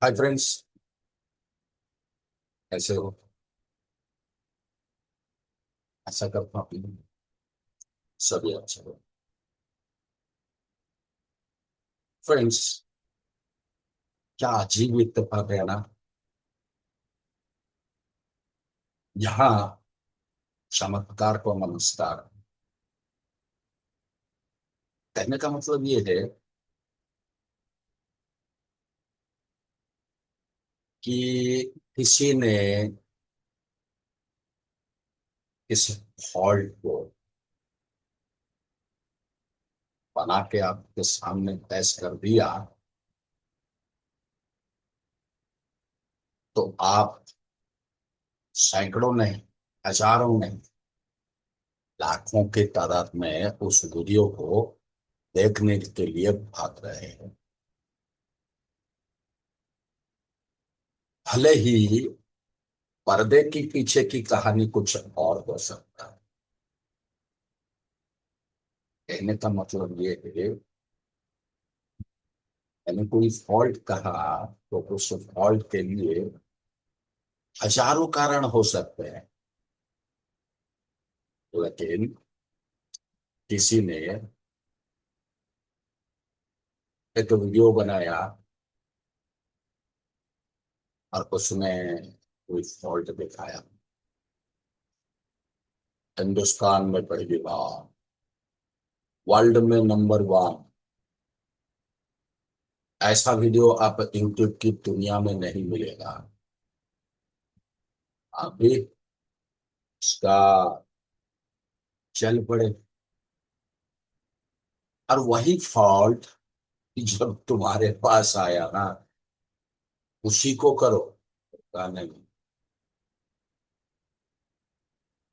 Hi friends. कैसे हो? ऐसा करता हूँ। सभी अच्छा हो। फ्रेंड्स, क्या अजीब इत्तेफाक है ना। यहाँ चमत्कार को नमस्कार। कहने का मतलब ये है कि किसी ने इस फॉल्ट को बना के आपके सामने पेश कर दिया, तो आप सैकड़ों नहीं, हजारों नहीं, लाखों की तादाद में उस वीडियो को देखने के लिए भाग रहे हैं। भले ही पर्दे की पीछे की कहानी कुछ और हो सकता है। कहने का मतलब ये है, मैंने कोई फॉल्ट कहा तो उस फॉल्ट के लिए हजारों कारण हो सकते हैं, लेकिन किसी ने एक वीडियो बनाया और उसमें कोई फॉल्ट दिखाया। हिंदुस्तान में पहली बार, वर्ल्ड में नंबर वन, ऐसा वीडियो आप यूट्यूब की दुनिया में नहीं मिलेगा। आप भी इसका चल पड़े, और वही फॉल्ट जब तुम्हारे पास आया ना, उसी को करो। का नहीं,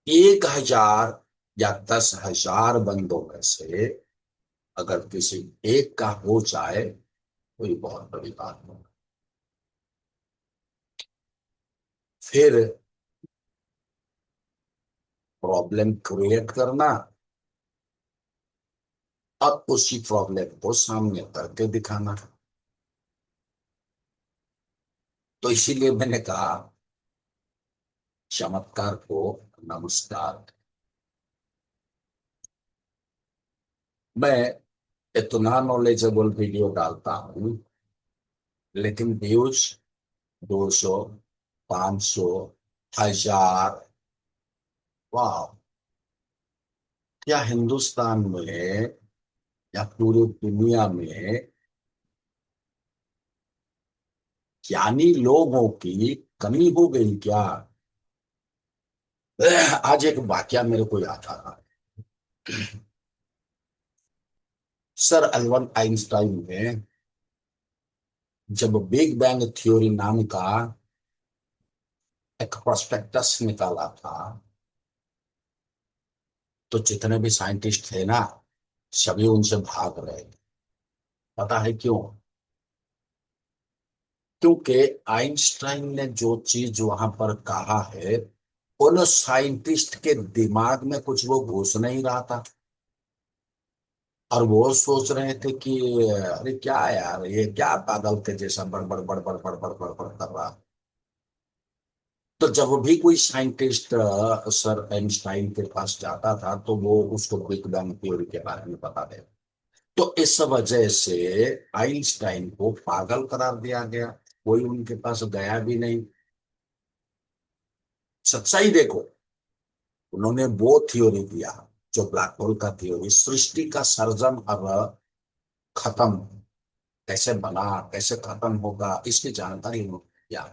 1,000 या 10,000 बंदों में से अगर किसी एक का हो जाए तो ये बहुत बड़ी बात है। फिर प्रॉब्लम क्रिएट करना और उसी प्रॉब्लम को सामने करके दिखाना। तो इसीलिए मैंने कहा, चमत्कार को नमस्कार। मैं इतना नॉलेजेबल वीडियो डालता हूँ, लेकिन व्यूज 200, 500, 1,000। वाह! क्या हिंदुस्तान में या पूरी दुनिया में ज्ञानी लोगों की कमी हो गई क्या? आज एक वाकया मेरे को याद आ रहा है। सर अल्बर्ट आइंस्टाइन ने जब बिग बैंग थ्योरी नाम का एक प्रोस्पेक्टस निकाला था, तो जितने भी साइंटिस्ट थे ना, सभी उनसे भाग रहे थे। पता है क्यों? क्योंकि आइंस्टाइन ने जो चीज वहां पर कहा है, उन साइंटिस्ट के दिमाग में कुछ वो घुस नहीं रहा था। और वो सोच रहे थे कि अरे क्या यार, ये क्या पागल के जैसा बड़बड़ बड़बड़ बड़बड़ बड़बड़ कर रहा। तो जब भी कोई साइंटिस्ट सर आइंस्टाइन के पास जाता था, तो वो उसको बिग बैंग थ्योरी के बारे में बता देता। तो इस वजह से आइंस्टाइन को पागल करार दिया गया। कोई उनके पास गया भी नहीं। सच्चाई देखो, उन्होंने वो थ्योरी दिया जो ब्लैक होल का थ्योरी, सृष्टि का सर्जन और खत्म कैसे बना, कैसे खत्म होगा, इसकी जानकारी उन्होंने दिया।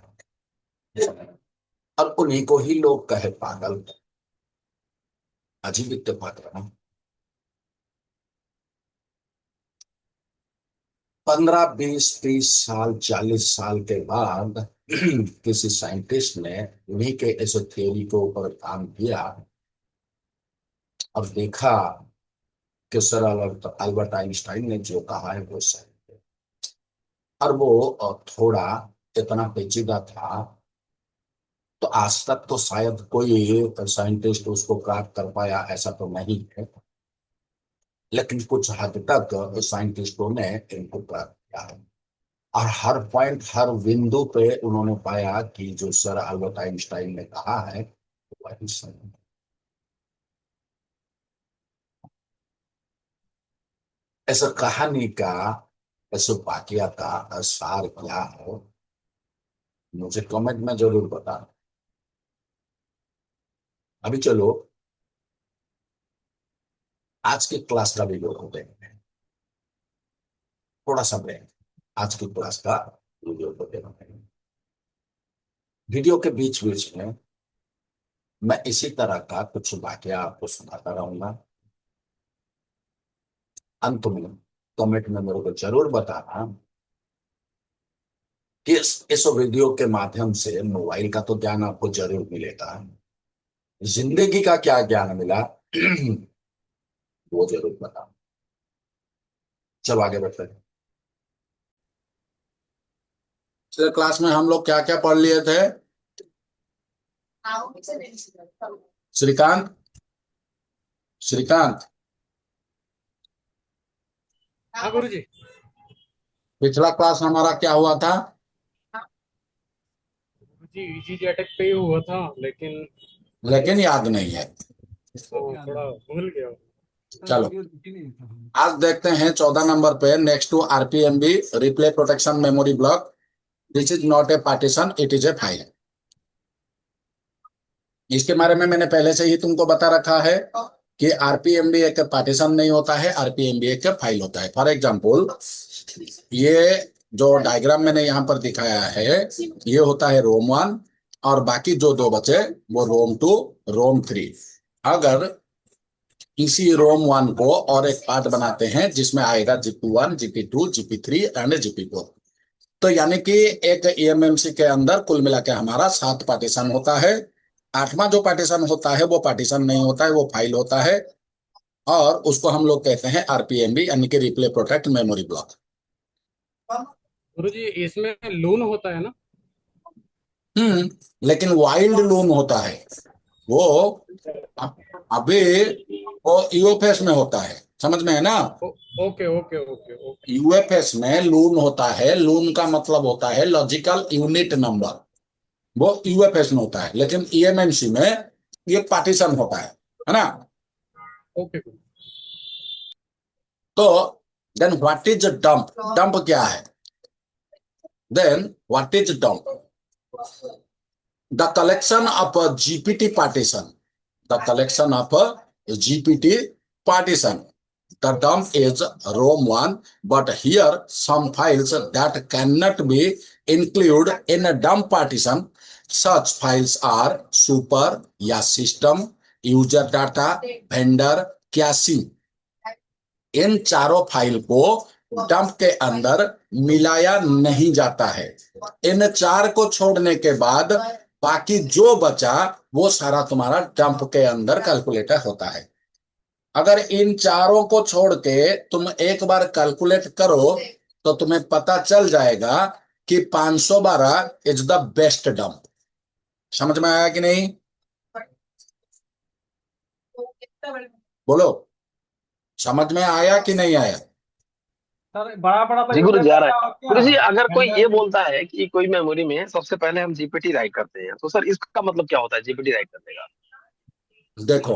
और उन्हीं को ही लोग कहे पागल। अजीब इत्तेफाक है ना। 15, 20, 30 साल, 40 साल के बाद किसी साइंटिस्ट ने उन्हीं के इस थ्योरी के ऊपर काम किया और देखा कि सर अल्बर्ट आइंस्टाइन ने जो कहा है वो सही है। और वो थोड़ा इतना पेचीदा था, तो आज तक तो शायद कोई साइंटिस्ट उसको क्रैक कर पाया, ऐसा तो नहीं है। लेकिन कुछ हद तक साइंटिस्टों ने इनको क्रैक किया है। और हर पॉइंट, हर बिंदु पे उन्होंने पाया कि जो सर अल्बर्ट आइंस्टाइन ने कहा है वही सही है। ऐसा कहानी का, ऐसे वाकया का सार क्या है, मुझे कमेंट में जरूर बताना। अभी चलो आज की क्लास का वीडियो को देखते हैं, थोड़ा सा ब्रेक। आज की क्लास का वीडियो को देखते हैं। वीडियो के बीच बीच में मैं इसी तरह का कुछ वाकया आपको सुनाता रहूंगा। अंत में कमेंट में मेरे को जरूर बताना कि इस वीडियो के माध्यम से मोबाइल का तो ज्ञान आपको जरूर मिलेगा, जिंदगी का क्या ज्ञान मिला वो जरूर बताना। चलो आगे बढ़ते हैं। पिछले क्लास में हम लोग क्या क्या पढ़ लिए थे? श्रीकांत, श्रीकांत, हाँ गुरुजी। पिछला क्लास हमारा क्या हुआ था? जी इजी अटैक पे ही हुआ था, लेकिन लेकिन याद नहीं है। थोड़ा भूल गया। चलो आज देखते हैं 14 नंबर पे, next to RPMB replay protection memory block, this is not a partition, it is a file. इसके बारे में मैंने पहले से ही तुमको बता रखा है कि आरपीएमबी एक पार्टीशन नहीं होता है, आरपीएमबी एक फाइल होता है। फॉर एग्जांपल ये जो डायग्राम मैंने यहाँ पर दिखाया है, ये होता है रोम 1, और बाकी जो दो बचे वो रोम 2, रोम 3। अगर इसी रोम 1 को और एक पार्ट बनाते हैं जिसमें आएगा GP 1, GP 2, GP 3 and GP 4, तो यानी कि एक ईएमएमसी के अंदर कुल मिला के हमारा 7 पार्टीशन होता है। 8वां जो पार्टीशन होता है वो पार्टीशन नहीं होता है, वो फाइल होता है, और उसको हम लोग कहते हैं आरपीएमबी यानी कि रिप्ले प्रोटेक्ट मेमोरी ब्लॉक। गुरुजी इसमें लून होता है ना? लेकिन वाइल्ड लून होता है वो। अभी वो यूएफएस में होता है, समझ में है ना? Oh, okay okay okay okay. UFS में लून होता है, लून का मतलब होता है लॉजिकल यूनिट नंबर, वो यूएफएस में होता है। लेकिन ईएमएमसी में ये पार्टीशन होता है ना? ओके गुरु। तो then what is dump? Dump क्या है? Then what is dump? The collection of GPT partition, the collection of GPT partition. The dump is ROM 1, but here some files that cannot be included in a dump partition. Such files are super या system, user data, vendor, cache. इन चारों file को dump के अंदर मिलाया नहीं जाता है। इन 4 को छोड़ने के बाद बाकी जो बचा वो सारा तुम्हारा डंप के अंदर कैलकुलेटर होता है। अगर इन चारों को छोड़ के तुम एक बार कैलकुलेट करो तो तुम्हें पता चल जाएगा कि 512 इज द बेस्ट डंप। समझ में आया कि नहीं? बोलो, समझ में आया कि नहीं आया? सर बड़ा बड़ा तो जी गुरु जी आ रहा है। क्या गुरु जी अगर कोई वेंडर ये भी। बोलता है कि कोई मेमोरी में सबसे पहले हम जीपीटी राइट करते हैं, तो सर इसका मतलब क्या होता है जीपीटी राइट करने का? देखो,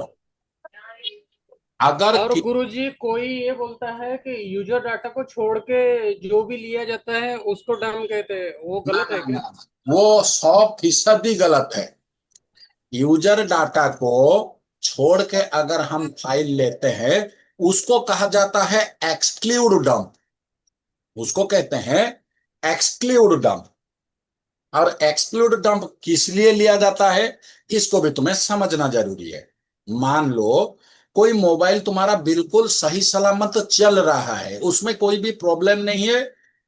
अगर और गुरुजी कोई ये बोलता है कि यूजर डाटा को छोड़ के जो भी लिया जाता है उसको डम कहते हैं, वो ना गलत ना है क्या? ना, वो 100% गलत है। यूजर डाटा को छोड़ के अगर हम फाइल लेते हैं उसको कहा जाता है एक्सक्लूड डंप, उसको कहते हैं एक्सक्लूड डंप। और एक्सक्लूड डंप किस लिए लिया जाता है इसको भी तुम्हें समझना जरूरी है। मान लो कोई मोबाइल तुम्हारा बिल्कुल सही सलामत चल रहा है, उसमें कोई भी प्रॉब्लम नहीं है,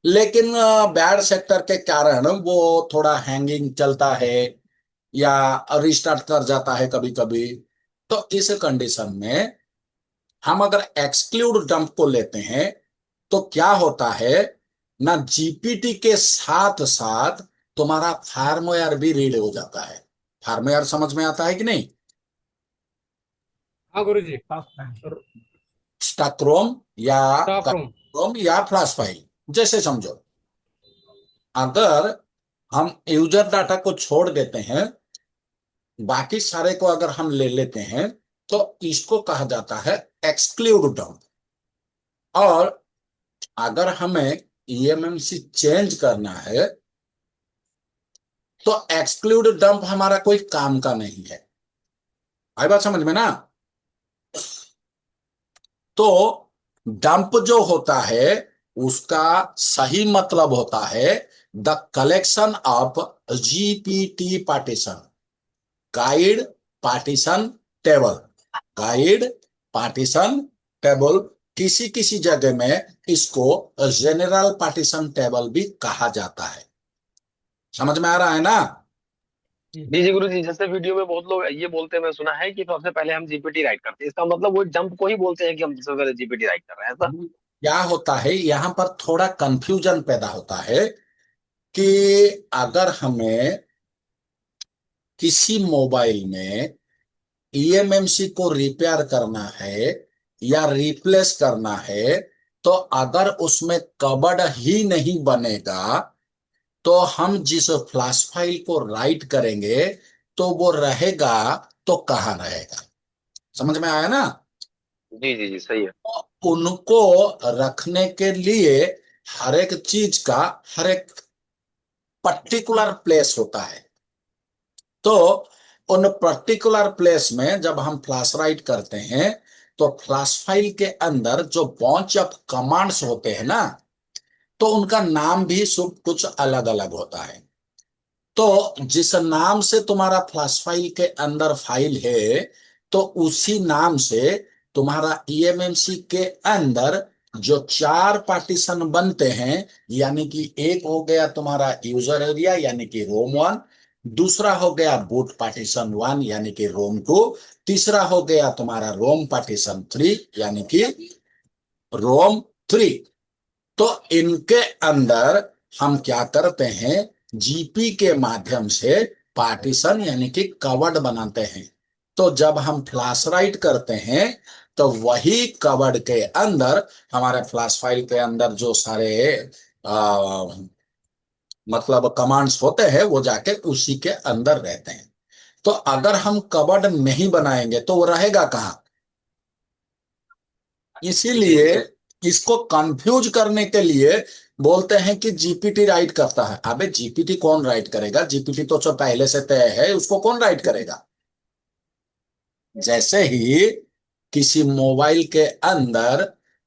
लेकिन बैड सेक्टर के कारण वो थोड़ा हैंगिंग चलता है या रिस्टार्ट कर जाता है कभी कभी। तो इस कंडीशन में हम अगर एक्सक्लूड डंप को लेते हैं तो क्या होता है ना, जीपीटी के साथ साथ तुम्हारा फार्मवेयर भी रीड हो जाता है। फार्मवेयर समझ में आता है कि नहीं? हाँ गुरुजी। स्टैक रोम या स्टॉक रूम। रोम या फ्लैश फाइल, जैसे समझो। अगर हम यूजर डाटा को छोड़ देते हैं, बाकी सारे को अगर हम ले लेते हैं, तो इसको कहा जाता है एक्सक्लूड डंप। और अगर हमें ईएमएमसी चेंज करना है, तो एक्सक्लूड डंप हमारा कोई काम का नहीं है। आई बात समझ में ना? तो डंप जो होता है, उसका सही मतलब होता है the collection of GPT partition, guide partition table. Guide partition table, किसी किसी जगह में इसको जनरल पार्टीशन टेबल भी कहा जाता है। समझ में आ रहा है ना? जी जी गुरु जी, जैसे वीडियो में बहुत लोग ये बोलते हैं, मैं सुना है कि सबसे पहले हम जीपीटी राइट करते हैं, इसका मतलब वो जंप को ही बोलते हैं कि हम सबसे पहले जीपीटी राइट कर रहे हैं, ऐसा? क्या होता है, यहां पर थोड़ा कंफ्यूजन पैदा होता है कि अगर हमें किसी मोबाइल में ईएमएमसी को रिपेयर करना है या रिप्लेस करना है, तो अगर उसमें कवर्ड ही नहीं बनेगा, तो हम जिस फ्लैश फाइल को राइट करेंगे, तो वो रहेगा तो कहाँ रहेगा। समझ में आया ना? जी जी जी, सही है। तो उनको रखने के लिए हर एक चीज का हर एक पर्टिकुलर प्लेस होता है। तो उन पर्टिकुलर प्लेस में जब हम फ्लैश राइट करते हैं, तो फ्लैश फाइल के अंदर जो बॉन्च ऑफ कमांड्स होते हैं ना, तो उनका नाम भी सब कुछ अलग अलग होता है। तो जिस नाम से तुम्हारा फ्लैश फाइल के अंदर फाइल है, तो उसी नाम से तुम्हारा ईएमएमसी के अंदर जो 4 पार्टीशन बनते हैं, यानी कि एक हो गया तुम्हारा यूजर एरिया यानी कि रोम 1, दूसरा हो गया बूट पार्टीशन 1 यानी कि रोम 2, तीसरा हो गया तुम्हारा रोम पार्टीशन 3 यानी कि रोम 3। तो इनके अंदर हम क्या करते हैं, जीपी के माध्यम से पार्टीशन यानी कि कवर्ड बनाते हैं। तो जब हम फ्लैश राइट करते हैं, तो वही कवर्ड के अंदर हमारे फ्लैश फाइल के अंदर जो सारे आ, मतलब कमांड्स होते हैं, वो जाके उसी के अंदर रहते हैं। तो अगर हम कवर्ड नहीं बनाएंगे, तो वो रहेगा कहाँ? जी इसीलिए इसको कंफ्यूज करने के लिए बोलते हैं कि जीपीटी राइट करता है। अबे जीपीटी कौन राइट करेगा? जीपीटी तो जो पहले से तय है, उसको कौन राइट करेगा? जैसे ही किसी मोबाइल के अंदर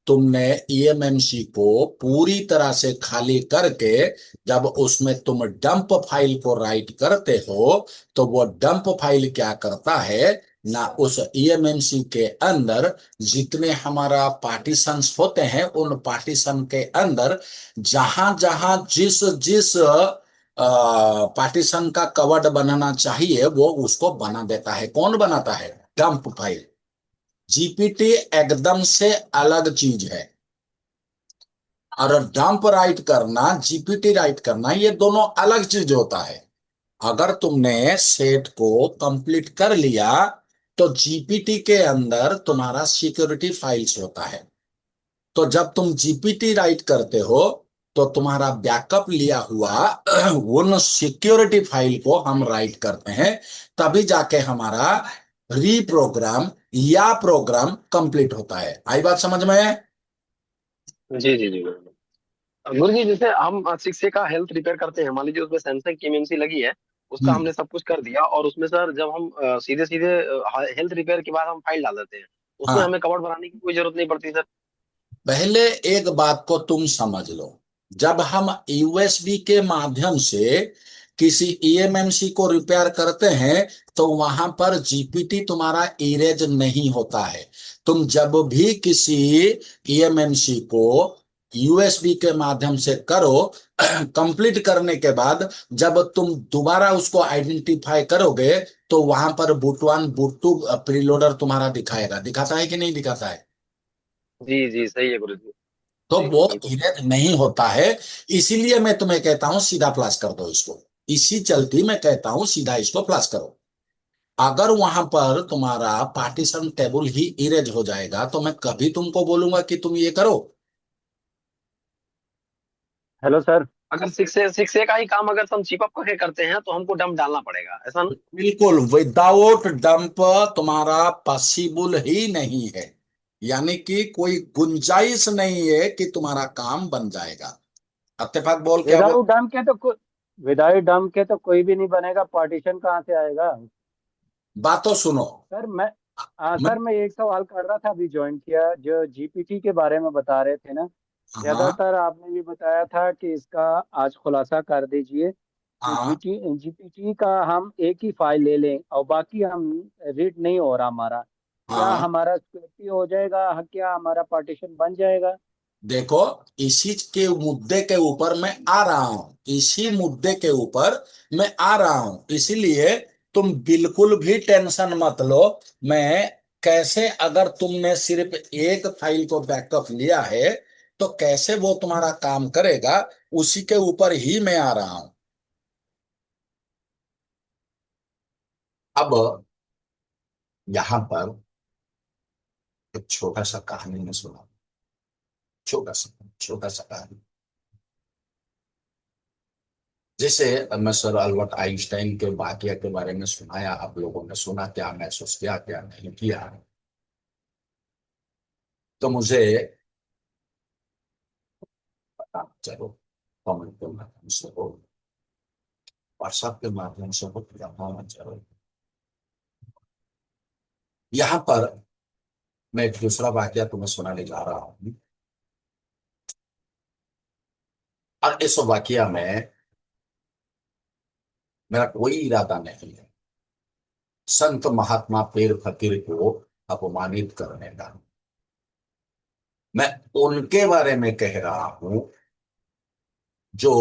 तुमने ईएमएमसी को पूरी तरह से खाली करके जब उसमें तुम डंप फाइल को राइट करते हो, तो वो डंप फाइल क्या करता है ना, उस ईएमएमसी के अंदर जितने हमारा पार्टीशंस होते हैं, उन पार्टीशन के अंदर जहां जहां जिस जिस पार्टीशन का कवर्ड बनाना चाहिए, वो उसको बना देता है। कौन बनाता है? Dump file. जीपीटी एकदम से अलग चीज है। और डंप राइट करना, जीपीटी राइट करना, ये दोनों अलग चीज होता है। अगर तुमने सेट को कंप्लीट कर लिया, तो जीपीटी के अंदर तुम्हारा सिक्योरिटी फाइल्स होता है। तो जब तुम जीपीटी राइट करते हो, तो तुम्हारा बैकअप लिया हुआ उन सिक्योरिटी फाइल को हम राइट करते हैं, तभी जाके हमारा रीप्रोग्राम या प्रोग्राम कंप्लीट होता है। आई बात समझ में? जी जी जी गुरु जी, जैसे हम शीशे का हेल्थ रिपेयर करते हैं, मान लीजिए उसमें सैमसंग की एमएनसी लगी है, उसका हम्म। हमने सब कुछ कर दिया, और उसमें सर जब हम सीधे सीधे हेल्थ रिपेयर के बाद हम फाइल डाल देते हैं, उसमें हाँ, हमें कवर बनाने की कोई जरूरत नहीं पड़ती सर? पहले एक बात को तुम समझ लो। जब हम यूएसबी के माध्यम से किसी ईएमएमसी को रिपेयर करते हैं, तो वहां पर जीपीटी तुम्हारा इरेज नहीं होता है। तुम जब भी किसी ईएमएमसी को यूएसबी के माध्यम से करो, कंप्लीट करने के बाद जब तुम दोबारा उसको आइडेंटिफाई करोगे, तो वहां पर बूट 1 बूट 2 प्रीलोडर तुम्हारा दिखाएगा। दिखाता है कि नहीं दिखाता है? जी जी, सही है गुरु जी। तो जी वो बिल्कुल। इरेज नहीं होता है। इसीलिए मैं तुम्हें कहता हूं सीधा फ्लैश कर दो इसको। इसी चलती मैं कहता हूं सीधा इसको फ्लैश करो। अगर वहां पर तुम्हारा पार्टीशन टेबल ही इरेज हो जाएगा, तो मैं कभी तुमको बोलूंगा कि तुम ये करो? Hello sir. अगर सिक्स ए का ही काम अगर हम चिपअप करके करते हैं तो हमको डंप डालना पड़ेगा, ऐसा ना? बिल्कुल, विदाउट डंप तुम्हारा पॉसिबल ही नहीं है। यानी कि कोई गुंजाइश नहीं है कि तुम्हारा काम बन जाएगा। इत्तेफाक बोल, क्या बोल? विदाउट डम के तो कोई भी नहीं बनेगा, पार्टीशन कहाँ से आएगा? बात तो सुनो। सर मैं मैं, सर मैं एक सवाल कर रहा था, अभी ज्वाइन किया, जो जीपीटी के बारे में बता रहे थे ना। हाँ ज्यादातर आपने भी बताया था कि इसका आज खुलासा कर दीजिए कि हाँ जीपीटी का हम एक ही फाइल ले लें और बाकी हम रीड नहीं हो रहा हमारा, क्या हाँ, हमारा सिक्योरिटी हो जाएगा, क्या हमारा पार्टीशन बन जाएगा? देखो, इसी के मुद्दे के ऊपर मैं आ रहा हूं, इसी मुद्दे के ऊपर मैं आ रहा हूं, इसीलिए तुम बिल्कुल भी टेंशन मत लो। मैं कैसे, अगर तुमने सिर्फ एक फाइल को बैकअप लिया है तो कैसे वो तुम्हारा काम करेगा, उसी के ऊपर ही मैं आ रहा हूं। अब यहां पर एक छोटा सा कहानी में सुना, छोटा सा कहानी। जैसे मैं सर अल्बर्ट आइंस्टाइन के वाकया के बारे में सुनाया, आप लोगों ने सुना, क्या महसूस किया, क्या नहीं किया? तो मुझे पता चलो, कमेंट के माध्यम से हो, व्हाट्सएप के माध्यम से हो, या होना चलो। यहाँ पर मैं एक दूसरा वाकया तुम्हें सुनाने जा रहा हूँ, और इस वाकया में मेरा कोई इरादा नहीं है संत महात्मा पीर फकीर को अपमानित करने का। मैं उनके बारे में कह रहा हूं जो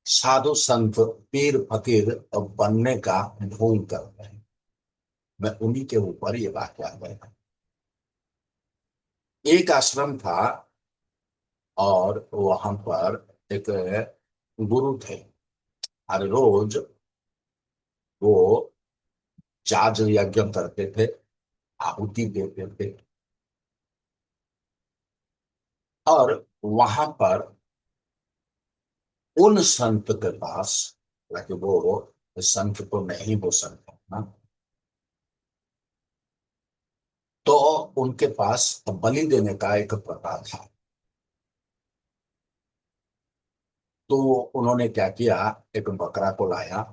साधु संत पीर फकीर बनने का ढोंग कर रहे हैं। मैं उन्हीं के ऊपर ये वाकया है। एक आश्रम था और वहां पर एक गुरु थे। हर रोज वो जाज यज्ञ करते थे, आहुति देते थे, और वहां पर उन संत के पास, हालांकि वो संत तो नहीं हो सकता ना, तो उनके पास बलि देने का एक प्रथा था। तो उन्होंने क्या किया, एक बकरा को लाया।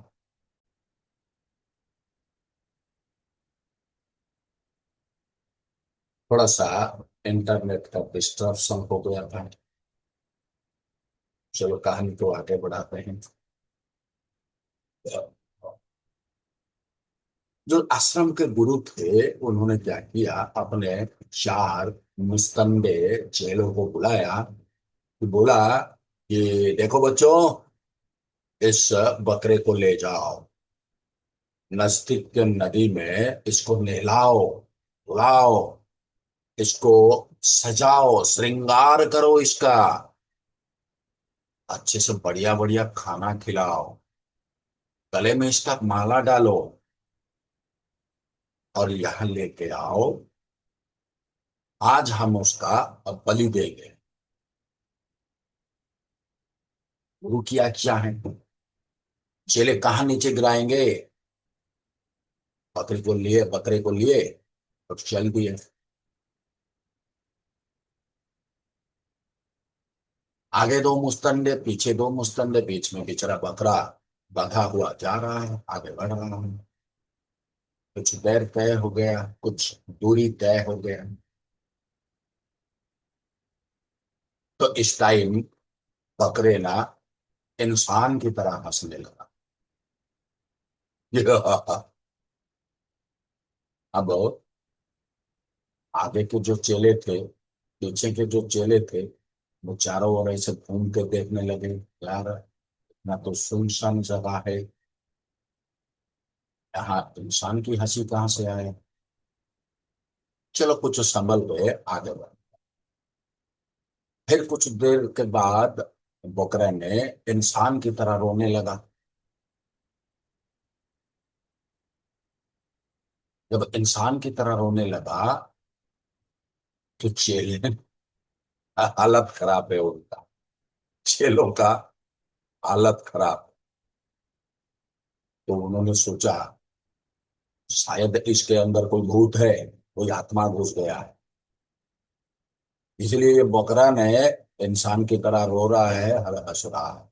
थोड़ा सा इंटरनेट का डिस्ट्रप्शन हो गया था, चलो कहानी को आगे बढ़ाते हैं। जो आश्रम के गुरु थे उन्होंने क्या किया, अपने 4 मुस्तंदे चेलों को बुलाया, कि बोला कि देखो बच्चों, इस बकरे को ले जाओ, नजदीक के नदी में इसको नहलाओ, धुलाओ, इसको सजाओ, श्रृंगार करो, इसका अच्छे से बढ़िया बढ़िया खाना खिलाओ, गले में इसका माला डालो, और यहां लेके आओ, आज हम उसका बलि देंगे। गुरु किया क्या है, चेले कहाँ नीचे गिराएंगे, बकरे को लिए और चल दिए। आगे 2 मुस्तंडे, पीछे 2 मुस्तंडे, बीच में बेचारा बकरा बंधा हुआ जा रहा है, आगे बढ़ रहा है। कुछ देर तय हो गया, कुछ दूरी तय हो गया, तो इस टाइम बकरे ना इंसान की तरह हंसने लगा। अब आगे के जो चेले थे, पीछे के जो चेले थे, वो चारों ओर ऐसे घूम के देखने लगे, यार ना तो सुनसान जगह है, यहाँ इंसान की हंसी कहाँ से आए। चलो कुछ संभल गए, आगे बढ़े। फिर कुछ देर के बाद बकरे ने इंसान की तरह रोने लगा। जब इंसान की तरह रोने लगा तो चेले हालत खराब है उनका, चेलों का हालत खराब। तो उन्होंने सोचा शायद इसके अंदर कोई भूत है, कोई आत्मा घुस गया है, इसलिए ये बकरा ने इंसान की तरह रो रहा है, हंस रहा है।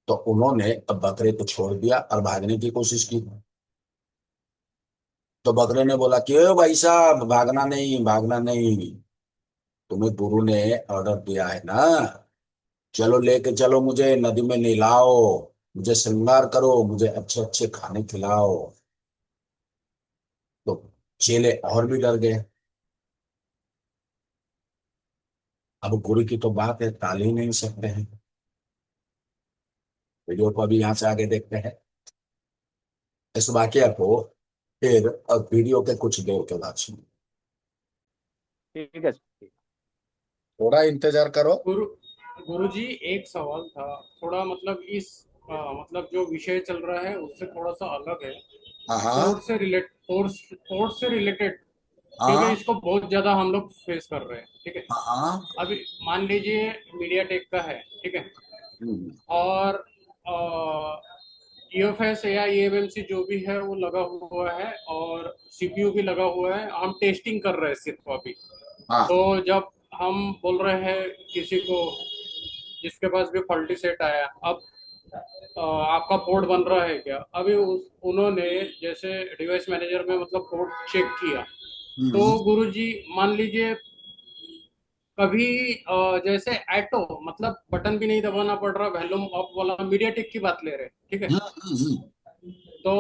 तो उन्होंने अब बकरे को छोड़ दिया और भागने की कोशिश की। तो बकरे ने बोला कि "ओ भाई साहब, भागना नहीं, भागना नहीं, तुम्हें गुरु ने ऑर्डर दिया है ना, चलो लेके चलो, मुझे नदी में नहलाओ, मुझे श्रृंगार करो, मुझे अच्छे अच्छे खाने खिलाओ।" तो चेले और भी डर गए। अब गुरु की तो बात है, टाल ही नहीं सकते हैं। वीडियो को अभी यहाँ से आगे देखते हैं इस वाकया को, फिर अब वीडियो के कुछ देर के बाद सुनिए। ठीक है ठीक। थोड़ा इंतजार करो। गुरु गुरुजी, एक सवाल था, थोड़ा मतलब इस मतलब जो विषय चल रहा है उससे थोड़ा सा अलग है। हाँ हाँ कोर्ट से रिलेटेड, क्योंकि हाँ इसको बहुत ज्यादा हम लोग फेस कर रहे हैं, ठीक है। हाँ। अभी मान लीजिए मीडिया टेक का है, ठीक है, हम्म, और यूएफएस या ईएमएमसी जो भी है वो लगा हुआ है, और सीपीयू भी लगा हुआ है, हम टेस्टिंग कर रहे हैं सिर्फ अभी। हाँ। तो जब हम बोल रहे हैं किसी को जिसके पास भी फॉल्टी सेट आया, अब आपका पोर्ट बन रहा है क्या, अभी उन्होंने जैसे डिवाइस मैनेजर में मतलब पोर्ट चेक किया। तो हम्म, गुरुजी मान लीजिए कभी जैसे ऐटो मतलब बटन भी नहीं दबाना पड़ रहा, वॉल्यूम अप वाला, मीडिया टेक की बात ले रहे हैं, ठीक है। तो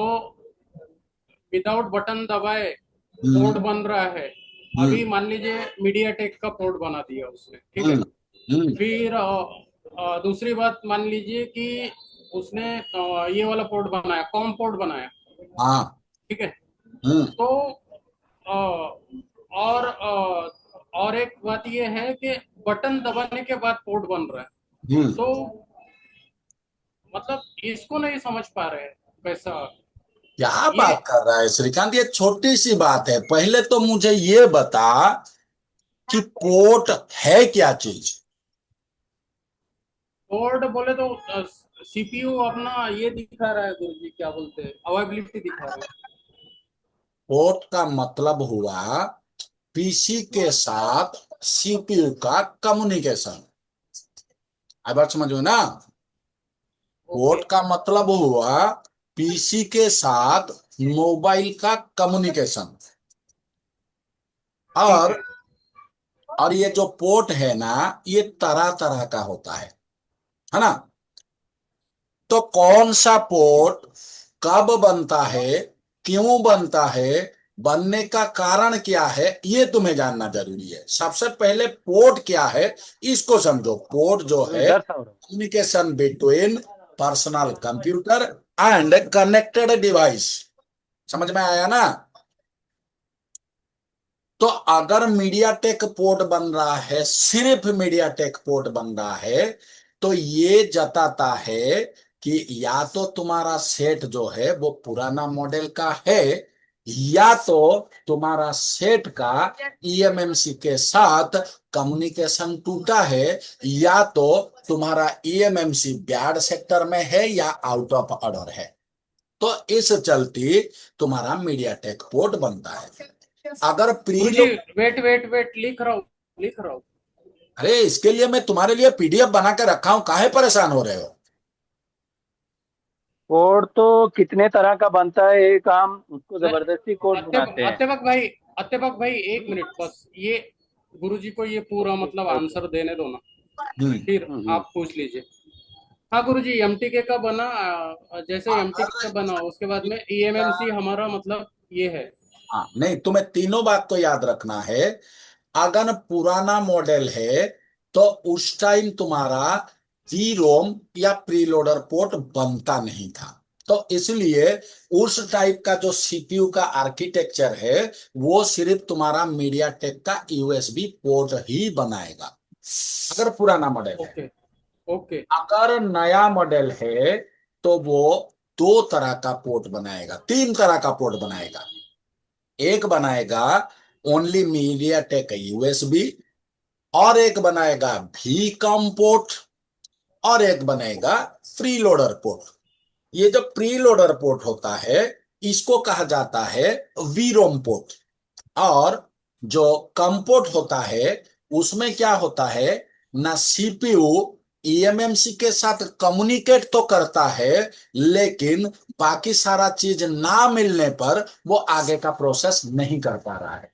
विदाउट बटन दबाए पोर्ट हम्म, बन रहा है। अभी हम्म, मान लीजिए मीडिया टेक का पोर्ट बना दिया उसने, ठीक है। हम्म, हम्म, फिर दूसरी बात मान लीजिए कि उसने ये वाला पोर्ट बनाया, कॉम पोर्ट बनाया, हाँ। ठीक है। हम्म, तो और एक बात ये है कि बटन दबाने के बाद पोर्ट बन रहा है। हम्म। तो मतलब इसको नहीं समझ पा रहे हैं कैसा क्या ये। बात कर रहा है श्रीकांत, ये छोटी सी बात है। पहले तो मुझे ये बता कि पोर्ट है क्या चीज। पोर्ट बोले तो सीपीयू अपना ये दिखा रहा है गुरुजी, क्या बोलते हैं, अवेबिलिटी दिखा रहा है। पोर्ट का मतलब हुआ पीसी के साथ सीपीयू का कम्युनिकेशन। अब बात समझो ना। ओके। पोर्ट का मतलब हुआ पीसी के साथ मोबाइल का कम्युनिकेशन। ठीक और है। ये जो पोर्ट है ना, ये तरह तरह का होता है ना। तो कौन सा पोर्ट कब बनता है, क्यों बनता है, बनने का कारण क्या है, ये तुम्हें जानना जरूरी है। सबसे पहले पोर्ट क्या है इसको समझो। पोर्ट जो अभी है डर सा हो रहा communication between personal computer and connected device. समझ में आया ना। तो अगर मीडिया टेक पोर्ट बन रहा है, सिर्फ मीडिया टेक पोर्ट बन रहा है, तो ये जताता है कि या तो तुम्हारा सेट जो है वो पुराना मॉडल का है, या तो तुम्हारा सेट का ईएमएमसी के साथ कम्युनिकेशन टूटा है, या तो तुम्हारा ईएमएमसी बैड सेक्टर में है या आउट ऑफ ऑर्डर है। तो इस चलते तुम्हारा मीडिया टेक पोर्ट बनता है। अगर प्री गुरुजी, वेट वेट वेट, लिख रहा हूँ। अरे इसके लिए मैं तुम्हारे लिए पीडीएफ बना के रखा हूं, काहे परेशान हो रहे हो। कोड तो कितने तरह का बनता है, एक हम उसको नहीं, जबरदस्ती कोड बनाते हैं। अत्यपक भाई एक मिनट बस, ये गुरुजी को ये पूरा ओके मतलब ओके। आंसर देने दो ना, हम्म। फिर हम्म। आप पूछ लीजिए। हाँ गुरुजी, एमटीके का बना, जैसे एमटीके अगर का बना उसके बाद में ईएमएमसी हमारा मतलब ये है। हाँ नहीं, तुम्हें तीनों बात को याद रखना है। अगर पुराना मॉडल है तो उस टाइम तुम्हारा जी रोम या प्रीलोडर पोर्ट बनता नहीं था। तो इसलिए उस टाइप का जो सीपीयू का आर्किटेक्चर है वो सिर्फ तुम्हारा मीडिया टेक का यूएसबी पोर्ट ही बनाएगा, अगर पुराना मॉडल है। Okay okay. अगर नया मॉडल है तो वो दो तरह का पोर्ट बनाएगा, तीन तरह का पोर्ट बनाएगा। एक बनाएगा ओनली मीडिया टेक यूएसबी, और एक बनाएगा वी कॉम पोर्ट, और एक बनेगा प्री लोडर पोर्ट। ये जो प्री लोडर पोर्ट होता है इसको कहा जाता है वीरोम पोर्ट। और जो कम पोर्ट होता है उसमें क्या होता है ना, सीपीयू ईएमएमसी के साथ कम्युनिकेट तो करता है, लेकिन बाकी सारा चीज ना मिलने पर वो आगे का प्रोसेस नहीं कर पा रहा है।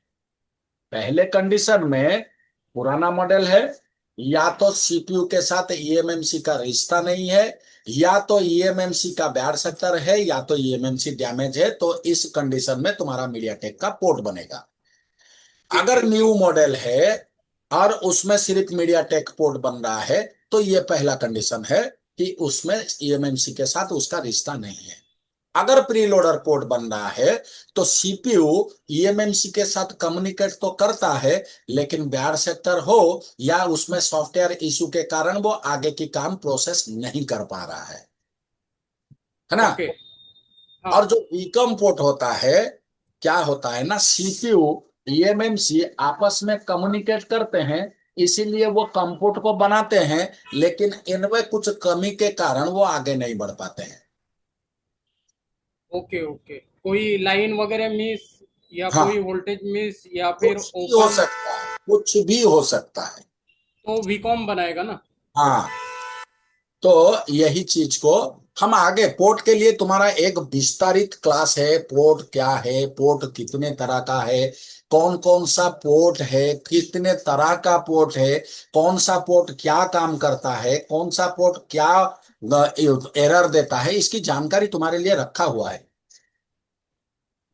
पहले कंडीशन में पुराना मॉडल है, या तो सीपीयू के साथ ईएमएमसी का रिश्ता नहीं है, या तो ईएमएमसी का बैड सेक्टर है, या तो ईएमएमसी डैमेज है, तो इस कंडीशन में तुम्हारा मीडियाटेक का पोर्ट बनेगा। अगर न्यू मॉडल है और उसमें सिर्फ मीडियाटेक पोर्ट बन रहा है, तो ये पहला कंडीशन है कि उसमें ईएमएमसी के साथ उसका रिश्ता नहीं है। अगर प्रीलोडर पोर्ट बन रहा है तो सीपीयू ईएमएमसी के साथ कम्युनिकेट तो करता है, लेकिन बैड सेक्टर हो या उसमें सॉफ्टवेयर इशू के कारण वो आगे की काम प्रोसेस नहीं कर पा रहा है ना। ओके। हाँ। और जो वीकम पोर्ट होता है, क्या होता है ना, सीपीयू ईएमएमसी आपस में कम्युनिकेट करते हैं, इसीलिए वो कम पोर्ट को बनाते हैं, लेकिन इनमें कुछ कमी के कारण वो आगे नहीं बढ़ पाते हैं। ओके ओके, कोई लाइन वगैरह मिस या हाँ, कोई वोल्टेज मिस या फिर कुछ भी हो ओपन, सकता है, कुछ भी हो सकता है। तो वीकॉम बनाएगा ना। हाँ, तो यही चीज को हम आगे पोर्ट के लिए तुम्हारा एक विस्तारित क्लास है, पोर्ट क्या है, पोर्ट कितने तरह का है, कौन कौन सा पोर्ट है, कितने तरह का पोर्ट है, कौन सा पोर्ट क्या काम करता है, कौन सा पोर्ट क्या एरर देता है, इसकी जानकारी तुम्हारे लिए रखा हुआ है।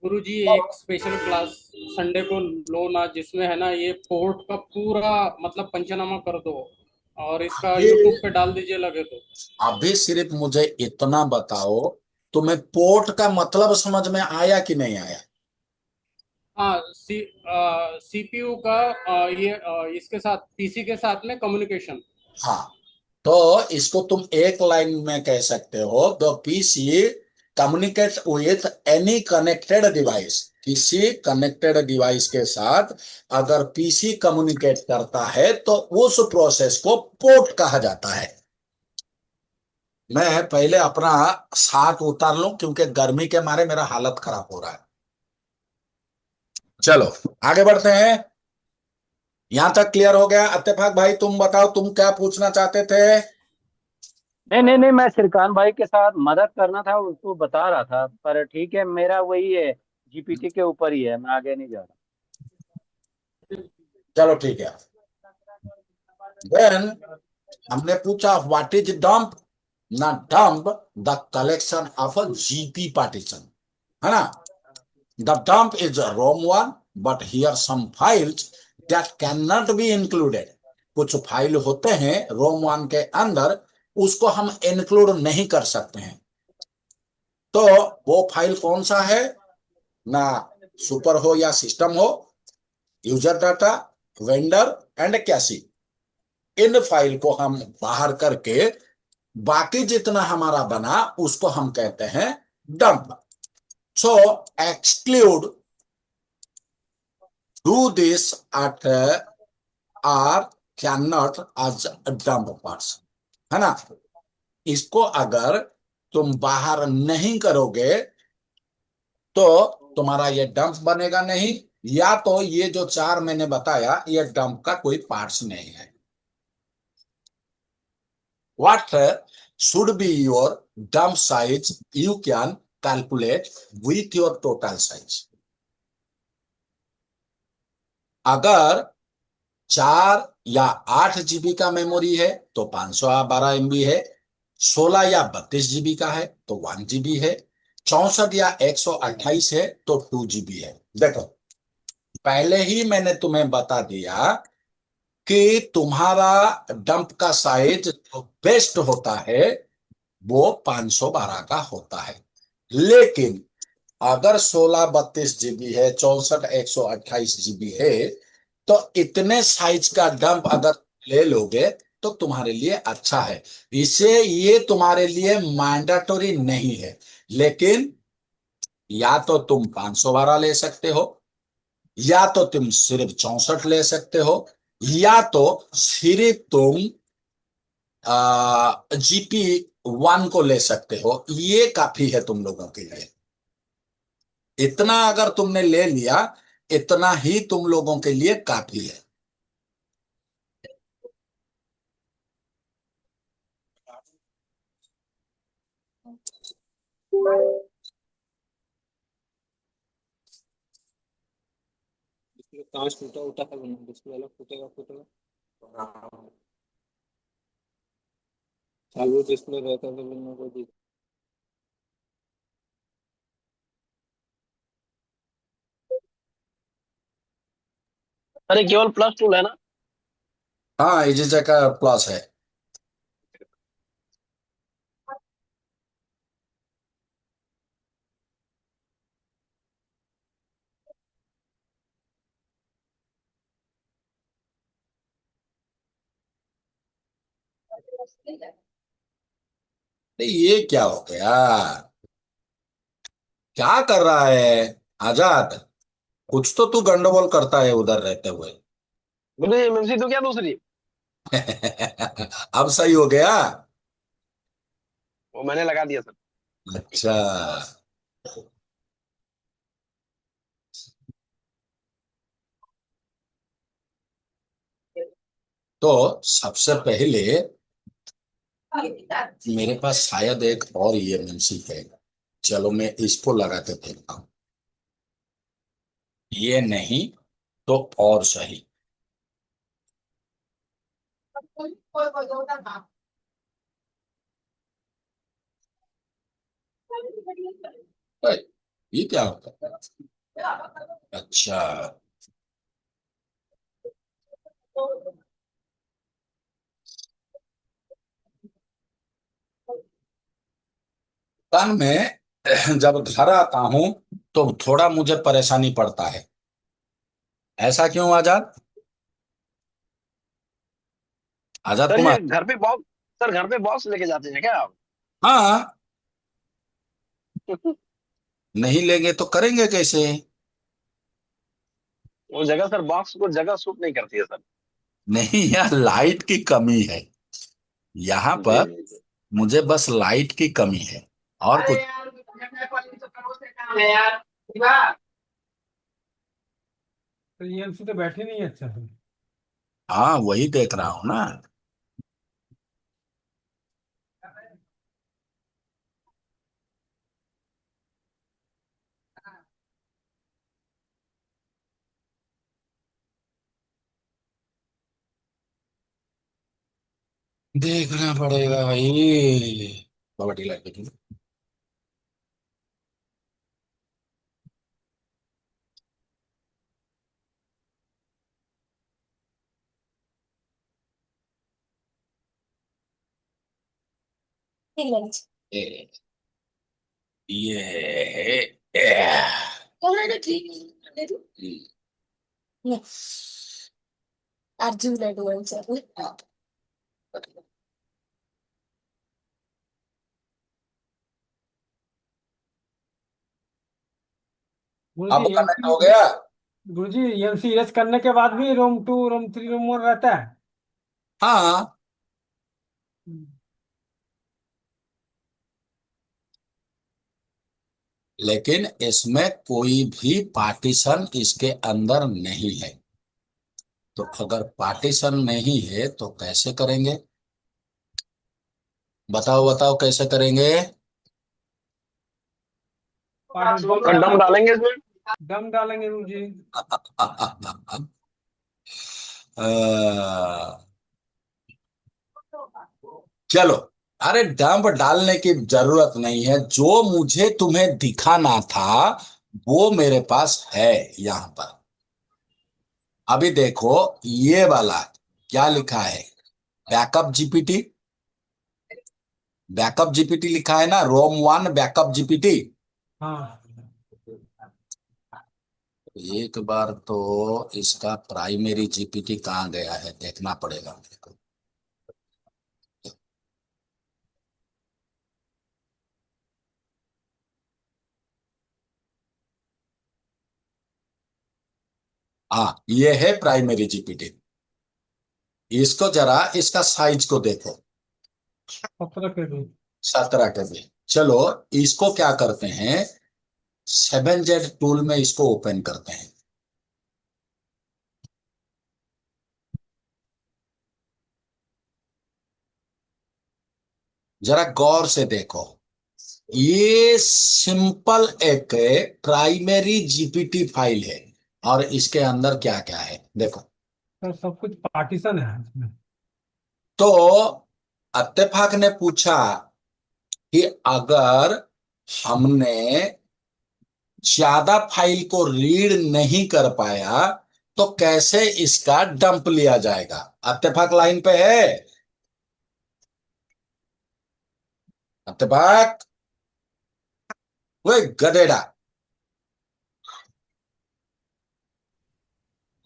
गुरुजी एक स्पेशल क्लास संडे को लो ना, जिसमें है ना ये पोर्ट का पूरा मतलब पंचनामा कर दो और इसका अभी यूट्यूब पे डाल दीजिए लगे तो। अभी सिर्फ मुझे इतना बताओ, तुम्हें पोर्ट का मतलब समझ में आया कि नहीं आया? हाँ, सीपीयू का इसके साथ पीसी के साथ में कम्युनिकेशन। हाँ, तो इसको तुम एक लाइन में कह सकते हो, the PC communicate with any connected device. किसी कनेक्टेड डिवाइस के साथ अगर पीसी कम्युनिकेट करता है तो उस प्रोसेस को पोर्ट कहा जाता है। मैं पहले अपना साथ उतार लूं क्योंकि गर्मी के मारे मेरा हालत खराब हो रहा है। चलो आगे बढ़ते हैं। यहां तक क्लियर हो गया? अत्तेफाक भाई तुम बताओ, तुम क्या पूछना चाहते थे? नहीं नहीं नहीं, मैं श्रीकांत भाई के साथ मदद करना था, उसको बता रहा था, पर ठीक है, मेरा वही है, जीपीटी के ऊपर ही है, मैं आगे नहीं जा रहा। चलो ठीक है। देन हमने पूछा व्हाट इज डंप ना, dump the collection of a GP partition, है ना। The dump is ROM one, but here some files that can not be included. कुछ फाइल होते हैं रोम वन के अंदर, उसको हम इंक्लूड नहीं कर सकते हैं। तो वो फाइल कौन सा है ना, सुपर हो या सिस्टम हो, user data, vendor and cache, इन फाइल को हम बाहर करके बाकी जितना हमारा बना उसको हम कहते हैं dump. So exclude do this at are can not as dump parts, है ना। इसको अगर तुम बाहर नहीं करोगे तो तुम्हारा ये डंप बनेगा नहीं, या तो ये जो चार मैंने बताया ये डंप का कोई पार्ट्स नहीं है। What should be your dump size? You can calculate with your total size. अगर 4 या 8 GB का मेमोरी है तो 512 MB है, 16 या 32 GB का है तो 1 GB है, 64 या 128 है तो 2 GB है। देखो पहले ही मैंने तुम्हें बता दिया कि तुम्हारा डंप का साइज जो बेस्ट होता है वो 512 का होता है, लेकिन अगर 16 32 GB है, 64 128 GB है, तो इतने साइज का डंप अगर ले लोगे तो तुम्हारे लिए अच्छा है। इसे ये तुम्हारे लिए मैंडेटरी नहीं है, लेकिन या तो तुम 512 ले सकते हो या तो तुम सिर्फ 64 ले सकते हो, या तो सिर्फ तुम GP1 को ले सकते हो। ये काफी है तुम लोगों के लिए। इतना अगर तुमने ले लिया, इतना ही तुम लोगों के लिए काफी है। कांच टूटा उटा है, डिस्प्ले अलग फूटेगा फूटेगा। चालू डिस्प्ले रहता तो बिना कोई दिक्कत। अरे केवल प्लस टूल है ना? हाँ, इजी का प्लस है। ये क्या हो गया? क्या कर रहा है आजाद? कुछ तो तू गंडगोल करता है उधर रहते हुए। बोले एमएमसी तो क्या दूसरी? अब सही हो गया। वो मैंने लगा दिया सर। अच्छा, तो सबसे पहले मेरे पास शायद एक और ईएमएमसी है। चलो मैं इसको लगा के देखता हूँ। ये नहीं तो और सही। अरे, ये क्या होता है? अच्छा, कान में जब घर आता हूं तो थोड़ा मुझे परेशानी पड़ता है। ऐसा क्यों आजाद? आजाद सर ये कुमार। घर पे बॉक्स, सर घर पे बॉक्स लेके जाते हैं क्या आप? हाँ, नहीं लेंगे तो करेंगे कैसे? वो जगह सर, बॉक्स को जगह सूट नहीं करती है सर। नहीं यार, लाइट की कमी है यहाँ जी पर। जी जी। मुझे बस लाइट की कमी है, और अरे कुछ। यार तो करो से काम है यार। तो ईएमसी तो बैठी नहीं है अच्छा से। हाँ, वही देख रहा हूं ना। देखना पड़ेगा भाई। बड़ी लाइट देखी। ए, ये गुरुजी अब कनेक्ट ईएमसी, हो गया। गुरुजी ईएमसी रेस करने के बाद भी रोम 2 रोम 3 रोम 1 रहता है। हाँ, हम्म। लेकिन इसमें कोई भी पार्टीशन इसके अंदर नहीं है। तो अगर पार्टीशन नहीं है तो कैसे करेंगे? बताओ बताओ, कैसे करेंगे? पार्टीशन और दम डालेंगे इसमें? दम डालेंगे गुरुजी। अ, चलो, अरे डंप डालने की जरूरत नहीं है। जो मुझे तुम्हें दिखाना था वो मेरे पास है यहाँ पर। अभी देखो, ये वाला क्या लिखा है? Backup GPT. बैकअप जीपीटी लिखा है ना, रोम 1 बैकअप जीपीटी। हाँ एक बार तो इसका प्राइमरी जीपीटी कहाँ गया है देखना पड़ेगा मेरे को। हाँ, ये है प्राइमरी जीपीटी। इसको जरा इसका साइज को देखो, 17 के भी। 17 के भी। चलो, इसको क्या करते हैं, 7Z टूल में इसको ओपन करते हैं। जरा गौर से देखो, ये सिंपल एक प्राइमरी जीपीटी फाइल है, और इसके अंदर क्या क्या है देखो। तो सब कुछ पार्टीशन है इसमें। तो इत्तेफाक ने पूछा कि अगर हमने ज्यादा फाइल को रीड नहीं कर पाया तो कैसे इसका डंप लिया जाएगा। इत्तेफाक लाइन पे है? इत्तेफाक, वो गधेड़ा।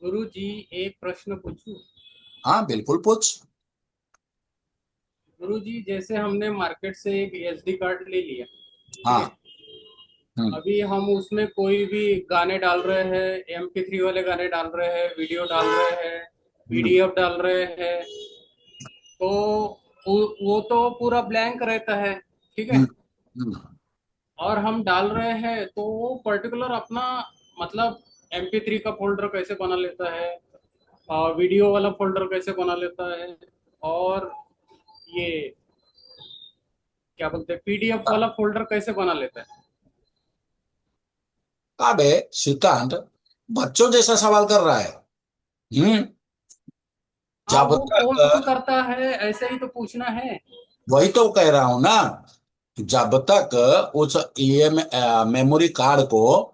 गुरु जी, एक प्रश्न पूछूं? हाँ बिल्कुल, पूछ। गुरु जी, जैसे हमने मार्केट से एक एसडी कार्ड ले लिया, ठीक है। हाँ। हम्म। अभी हम उसमें कोई भी गाने डाल रहे हैं, MP3 वाले गाने डाल रहे हैं, वीडियो डाल रहे हैं, हम्म। PDF डाल रहे हैं, तो वो तो पूरा ब्लैंक रहता है, ठीक है। हम्म। हम्म। और हम डाल रहे हैं तो वो पर्टिकुलर अपना मतलब MP3 का फोल्डर कैसे बना लेता है, वीडियो वाला फोल्डर कैसे बना लेता है, और ये क्या बोलते हैं PDF वाला फोल्डर कैसे बना लेता है। अबे श्रीकांत, बच्चों जैसा सवाल कर रहा है। हम्म। हाँ, जब वो कौन तक, करता है, ऐसे ही तो पूछना है। वही तो कह रहा हूं ना, जब तक उस ईएम मेमोरी कार्ड को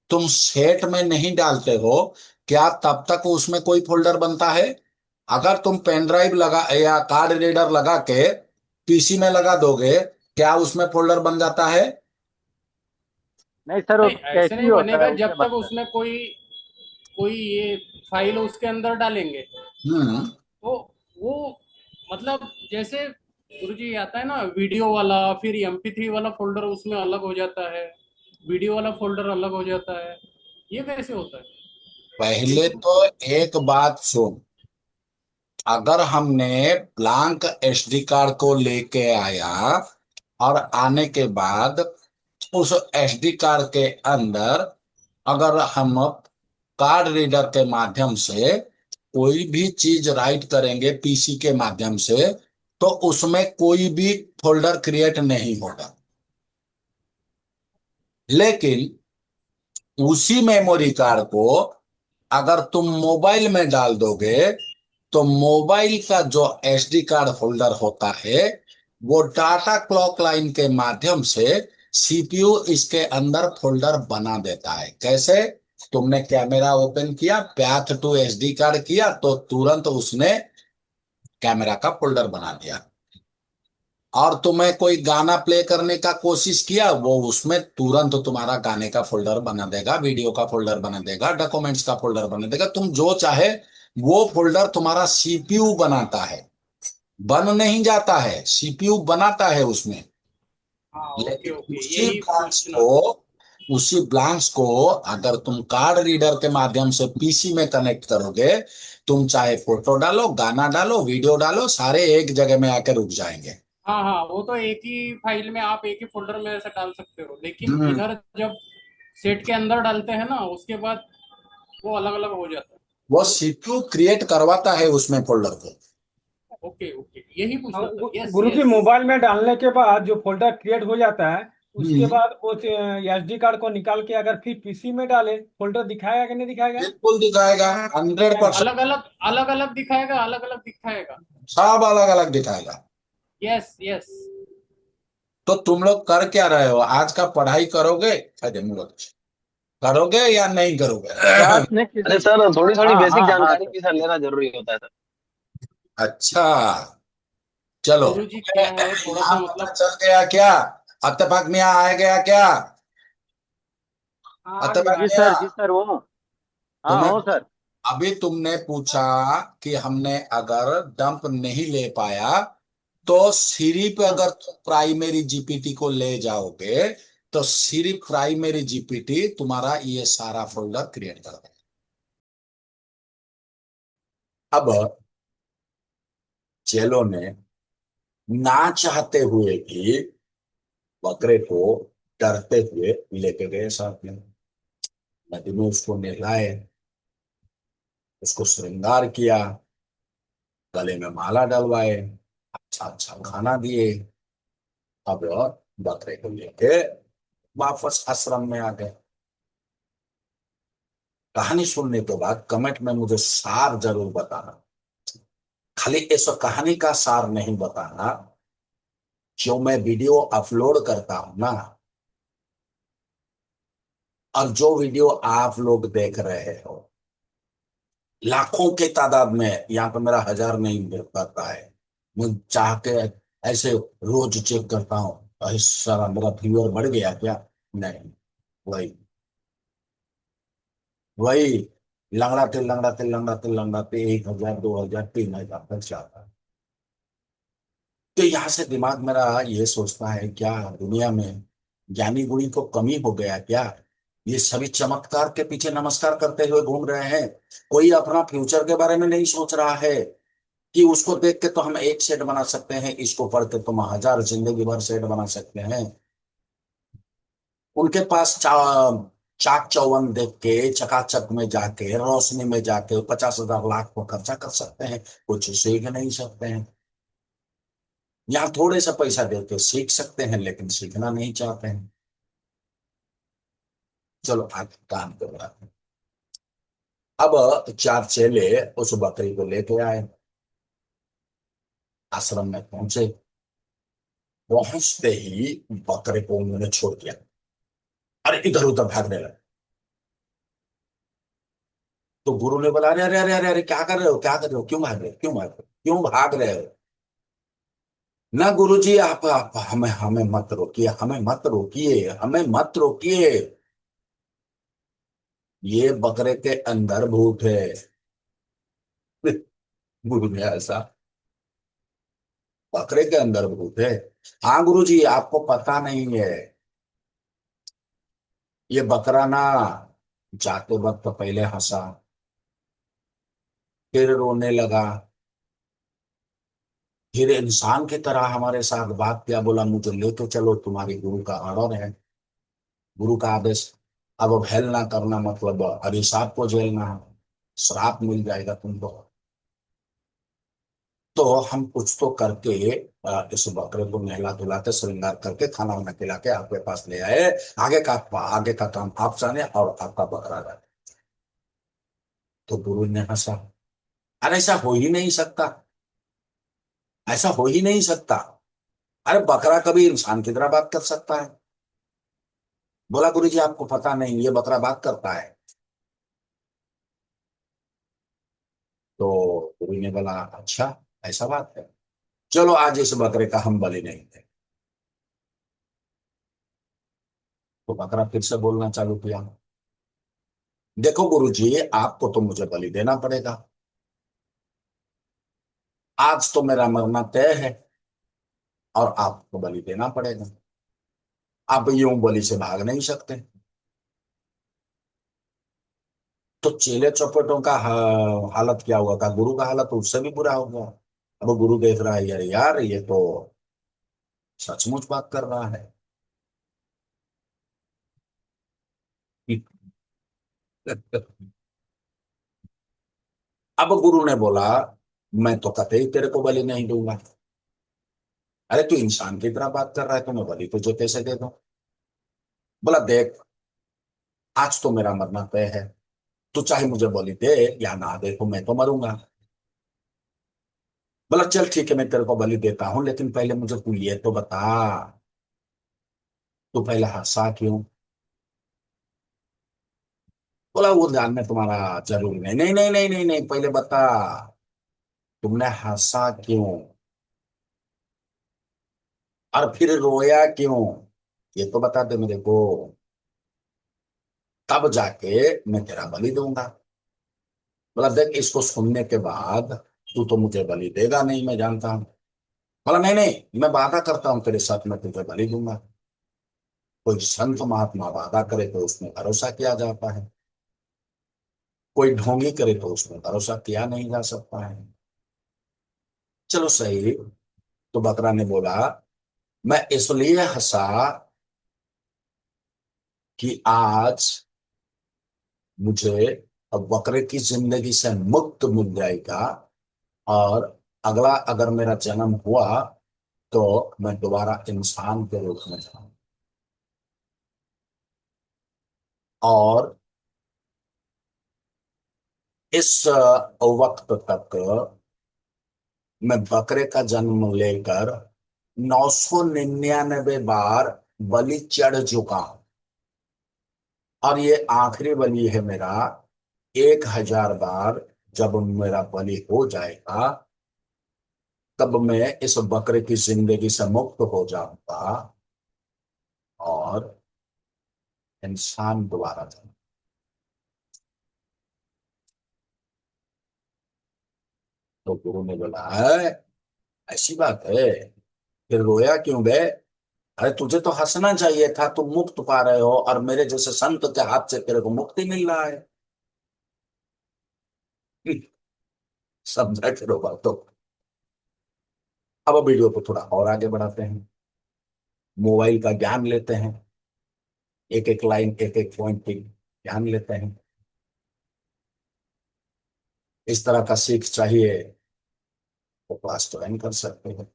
तुम सेट में नहीं डालते हो, क्या तब तक उसमें कोई फोल्डर बनता है? अगर तुम पेन ड्राइव लगा या कार्ड रीडर लगा के पीसी में लगा दोगे, क्या उसमें फोल्डर बन जाता है? नहीं सर, वो नहीं, ऐसे कैसे ही नहीं होता बनेगा है, जब उसमें तक बनता है। उसमें कोई कोई ये फाइल उसके अंदर डालेंगे। हम्म। तो वो मतलब जैसे गुरुजी आता है ना वीडियो वाला, फिर MP3 वाला फोल्डर उसमें अलग हो जाता है, वीडियो वाला फोल्डर अलग हो जाता है, ये कैसे होता है? ये पहले पूछ तो रहा एक बात सुन, अगर हमने ब्लैंक एसडी कार्ड को लेके आया और आने के बाद उस एसडी कार्ड के अंदर अगर हम कार्ड रीडर के माध्यम से कोई भी चीज राइट करेंगे पीसी के माध्यम से, तो उसमें कोई भी फोल्डर क्रिएट नहीं होगा। लेकिन उसी मेमोरी कार्ड को अगर तुम मोबाइल में डाल दोगे, तो मोबाइल का जो एसडी कार्ड होल्डर होता है, वो डाटा क्लॉक लाइन के माध्यम से सीपीयू इसके अंदर फोल्डर बना देता है। कैसे? तुमने कैमरा ओपन किया, पैथ टू एसडी कार्ड किया, तो तुरंत उसने कैमरा का फोल्डर बना दिया। और तुम्हें कोई गाना प्ले करने का कोशिश किया, वो उसमें तुरंत तुम्हारा गाने का फोल्डर बना देगा, वीडियो का फोल्डर बना देगा, डॉक्यूमेंट्स का फोल्डर बना देगा। तुम जो चाहे वो फोल्डर तुम्हारा सीपीयू बनाता है, बन नहीं जाता है, सीपीयू बनाता है उसमें। हाँ, ओके लेकिन ओके, यही पूछना। उसी ब्लैंक्स को अगर तुम कार्ड रीडर के माध्यम से पीसी में कनेक्ट करोगे, तुम चाहे फोटो डालो, गाना डालो, वीडियो डालो, सारे एक जगह में आकर रुक जाएंगे। हाँ हाँ, वो तो एक ही फाइल में आप एक ही फोल्डर में ऐसे डाल सकते हो, लेकिन हम्म। इधर जब सेट के अंदर डालते हैं ना, उसके बाद वो अलग अलग हो जाता वो सीपीयू क्रिएट करवाता है उसमें फोल्डर को। है। ओके ओके, यही पूछना था। यस गुरु जी, यस। मोबाइल में डालने के बाद जो फोल्डर क्रिएट हो जाता है, उसके हम्म। बाद वो एसडी कार्ड को निकाल के अगर फिर पीसी में डाले, फोल्डर दिखाएगा कि नहीं दिखाएगा? बिल्कुल दिखाएगा, 100%। अलग अलग अलग अलग दिखाएगा, अलग अलग दिखाएगा। सब अलग अलग दिखाएगा। Yes yes. तो तुम लोग कर क्या रहे हो, आज का पढ़ाई करोगे? अरे मूर्ख, करोगे या नहीं करोगे? क्लास में अरे सर, थोड़ी थोड़ी हाँ बेसिक हाँ हाँ जानकारी सर। भी सर लेना जरूरी होता है सर। अच्छा, चलो। गुरु जी क्या है, थोड़ा यहाँ सा पता मतलब। चल गया क्या? अत्तेफाक में आ गया क्या? हाँ, आ अत्तेफाक गया। जी में सर, जी सर, वो हाँ तुम्हें हो सर। अभी तुमने पूछा कि हमने अगर डंप नहीं ले पाया, तो सिर्फ हम्म। अगर तुम प्राइमरी जीपीटी को ले जाओगे, तो सिर्फ प्राइमरी जीपीटी तुम्हारा ये सारा फोल्डर क्रिएट कर देगा। अब चेलों ने ना चाहते हुए भी बकरे को डरते हुए लेके गए साथ में। नदी में उसको नहलाए, उसको श्रृंगार किया, गले में माला डलवाए, अच्छा अच्छा खाना दिए। अब बकरे को लेके वापस आश्रम में आ गए। कहानी सुनने के बाद कमेंट में मुझे सार जरूर बताना। खाली इस कहानी का सार नहीं बताना, जो मैं वीडियो अपलोड करता हूं ना, और जो वीडियो आप लोग देख रहे हो, लाखों के तादाद में, यहाँ पे मेरा 1000 नहीं मिल पाता है। मैं चाह के ऐसे रोज चेक करता हूँ, इस सारा मेरा व्यूअर बढ़ गया क्या? नहीं। वही वही लंगड़ाते 1000, 2000, 3000 तक जाता है। तो यहाँ से दिमाग मेरा ये सोचता है, क्या दुनिया में ज्ञानी गुणी को कमी हो गया क्या? ये सभी चमत्कार के पीछे नमस्कार करते हुए घूम रहे हैं। कोई अपना फ्यूचर के बारे में नहीं सोच रहा है कि उसको देख के तो हम एक सेट बना सकते हैं, इसको पढ़ के तुम 1000 जिंदगी भर सेट बना सकते हैं। उनके पास चाक चौवन देख के, चकाचक में जाके, रोशनी में जाके 50,000 लाख को खर्चा कर सकते हैं, कुछ सीख नहीं सकते हैं। यहाँ थोड़े सा पैसा देके सीख सकते हैं, लेकिन सीखना नहीं चाहते हैं। चलो आगे काम पे बढ़ाते हैं। अब 4 चेले उस बकरी को लेके आए, आश्रम में पहुंचे। पहुंचते ही बकरे को उन्होंने छोड़ दिया, अरे इधर उधर भागने लगे। तो गुरु ने बोला, अरे अरे अरे अरे अरे, क्या कर रहे हो, क्या कर रहे हो, क्यों भाग रहे हो, क्यों भाग रहे हो, क्यों भाग रहे हो? ना गुरुजी, आप हमें हमें मत रोकिए, हमें मत रोकिए, हमें मत रोकिए। ये बकरे के अंदर भूत है। गुरु ने ऐसा, बकरे के अंदर भूत है? हाँ गुरुजी, आपको पता नहीं है, ये बकरा ना जाते वक्त पहले हंसा, फिर रोने लगा, फिर इंसान की तरह हमारे साथ बात किया, बोला मुझे लेके चलो, तुम्हारी गुरु का ऑर्डर है, गुरु का आदेश। अब हेल ना करना मतलब अभिशाप को झेलना है, श्राप मिल जाएगा तुमको। तो हम कुछ तो करके इस बकरे को नहला धुलाते, श्रृंगार करके, खाना वाना खिला के आपके पास ले आए। आगे का काम आप जाने और आपका बकरा जाने। तो गुरु ने हंसा, अरे ऐसा हो ही नहीं सकता, ऐसा हो ही नहीं सकता। अरे बकरा कभी इंसान की तरह बात कर सकता है? बोला, गुरु जी आपको पता नहीं, ये बकरा बात करता है। तो गुरु ने बोला, अच्छा ऐसा बात है, चलो आज इस बकरे का हम बलि नहीं दे। तो बकरा फिर से बोलना चालू किया, देखो गुरु जी, आपको तो मुझे बलि देना पड़ेगा, आज तो मेरा मरना तय है और आपको बलि देना पड़ेगा। आप यूं बलि से भाग नहीं सकते। तो चेले चौपटों का हालत क्या हुआ था, गुरु का हालत उससे भी बुरा हो गया। अब गुरु देख रहा है, यार यार ये तो सचमुच बात कर रहा है। अब गुरु ने बोला, मैं तो कतई तेरे को बलि नहीं दूंगा। अरे तू इंसान की तरह बात कर रहा है, तो मैं बलि तुझे कैसे दे दूं? बोला, देख आज तो मेरा मरना तय है, तू चाहे मुझे बलि दे या ना दे, तो मैं तो मरूंगा। बोला, चल ठीक है, मैं तेरे को बलि देता हूं, लेकिन पहले मुझे तू ये तो बता, तू पहले हंसा क्यों? बोला, वो जानना तुम्हारा जरूरी नहीं, नहीं नहीं नहीं नहीं नहीं, पहले बता, तुमने हंसा क्यों और फिर रोया क्यों, ये तो बता दे मेरे को, तब जाके मैं तेरा बलि दूंगा। बोला, देख इसको सुनने के बाद तू तो मुझे बलि देगा नहीं, मैं जानता हूं। बोला, नहीं नहीं, मैं वादा करता हूं तेरे साथ, मैं तुझे बलि दूंगा। कोई संत महात्मा वादा करे तो उसमें भरोसा किया जाता है। कोई ढोंगी करे तो उसमें भरोसा किया नहीं जा सकता है। चलो सही। तो बकरा ने बोला, मैं इसलिए हंसा कि आज मुझे अब बकरे की जिंदगी से मुक्त मिल जाएगा, और अगला अगर मेरा जन्म हुआ तो मैं दोबारा इंसान के रूप में जाऊं, और इस वक्त तक मैं बकरे का जन्म लेकर 999 बार बलि चढ़ चुका हूं, और ये आखिरी बलि है मेरा। 1000 बार जब मेरा बलि हो जाएगा, तब मैं इस बकरे की जिंदगी से मुक्त हो जाऊंगा और इंसान दोबारा था। तो गुरु ने बोला, है ऐसी बात है, फिर रोया क्यों बे? अरे तुझे तो हंसना चाहिए था, तुम मुक्त पा रहे हो और मेरे जैसे संत के हाथ से तेरे को मुक्ति मिल रहा है। समझा करो बात तो। अब वीडियो को थोड़ा और आगे बढ़ाते हैं, मोबाइल का ज्ञान लेते हैं, एक एक लाइन एक एक पॉइंट की ज्ञान लेते हैं। इस तरह का सीख चाहिए तो क्लास ज्वाइन कर सकते हैं।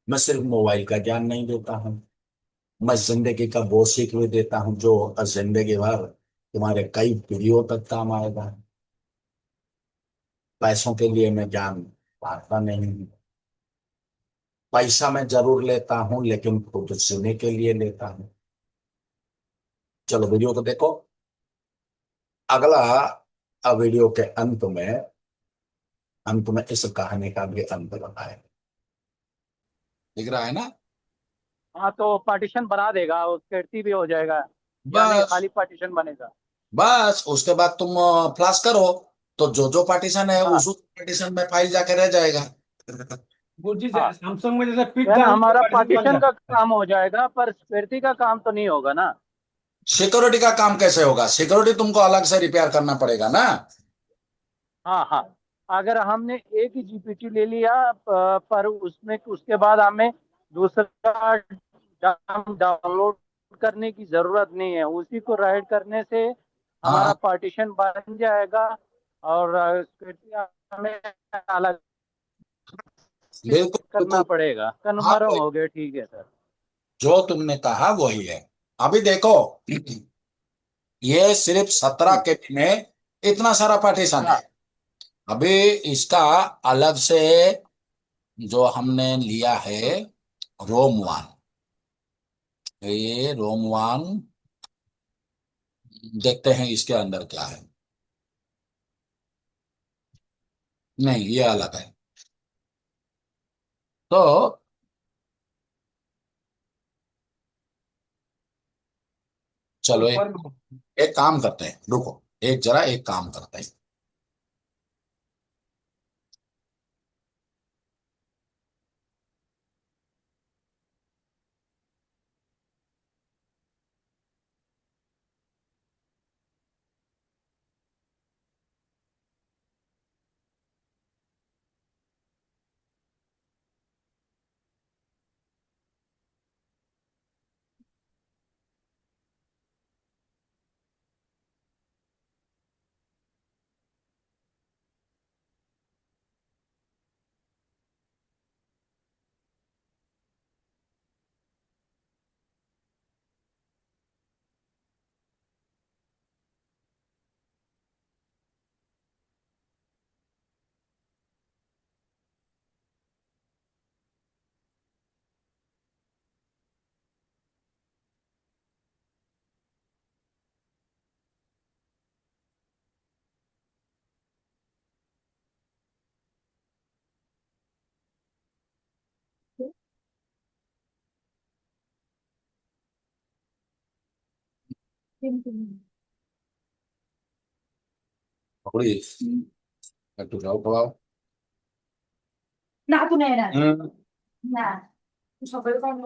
मैं सिर्फ मोबाइल का ज्ञान नहीं देता हूँ, मैं जिंदगी का वो सीख भी देता हूँ जो जिंदगी भर तुम्हारे कई पीढ़ियों तक काम आएगा। पैसों के लिए मैं ज्ञान बांटता नहीं हूँ। पैसा मैं जरूर लेता हूँ लेकिन खुद जीने के लिए लेता हूँ। चलो वीडियो को देखो। अगला वीडियो के अंत में इस कहानी का भी अंत बताए। दिख रहा है ना? हाँ तो पार्टीशन बना देगा, वो कीर्ति भी हो जाएगा, या नहीं बस खाली पार्टीशन बनेगा? बस उसके बाद तुम फ्लैश करो, तो जो जो पार्टीशन है हाँ उस पार्टीशन में फाइल जाके रह जाएगा। गुरु जी हाँ, सैमसंग में जैसे पिट यानी डाउन हमारा पार्टीशन बन पार्टीशन का जाता है। काम हो जाएगा, पर कीर्ति का काम तो नहीं होगा ना? सिक्योरिटी का काम कैसे होगा? सिक्योरिटी तुमको अलग से रिपेयर करना पड़ेगा ना। हाँ हाँ, अगर हमने एक ही जीपीटी ले लिया, पर उसमें उसके बाद हमें दूसरा डाउनलोड करने की जरूरत नहीं है, उसी को राइट करने से हमारा हाँ पार्टीशन बन जाएगा। और कीर्ति हमें अलग से बिल्कुल करना बिल्कुल। पड़ेगा। हाँ कन्फर्म वही, हो गया, ठीक है सर। जो तुमने कहा वही है। अभी देखो, ये सिर्फ 17 हम्म, के में इतना सारा पार्टीशन है। अभी इसका अलग से जो हमने लिया है, रोम वन, ये रोम वन, देखते हैं इसके अंदर क्या है। नहीं, ये अलग है। तो चलो ऊपर में एक काम करते हैं, रुको, एक काम करते हैं। पकड़ी, একটু যাও খাওয়াও। না তো নেয় না হুম। না সকালে তো আমি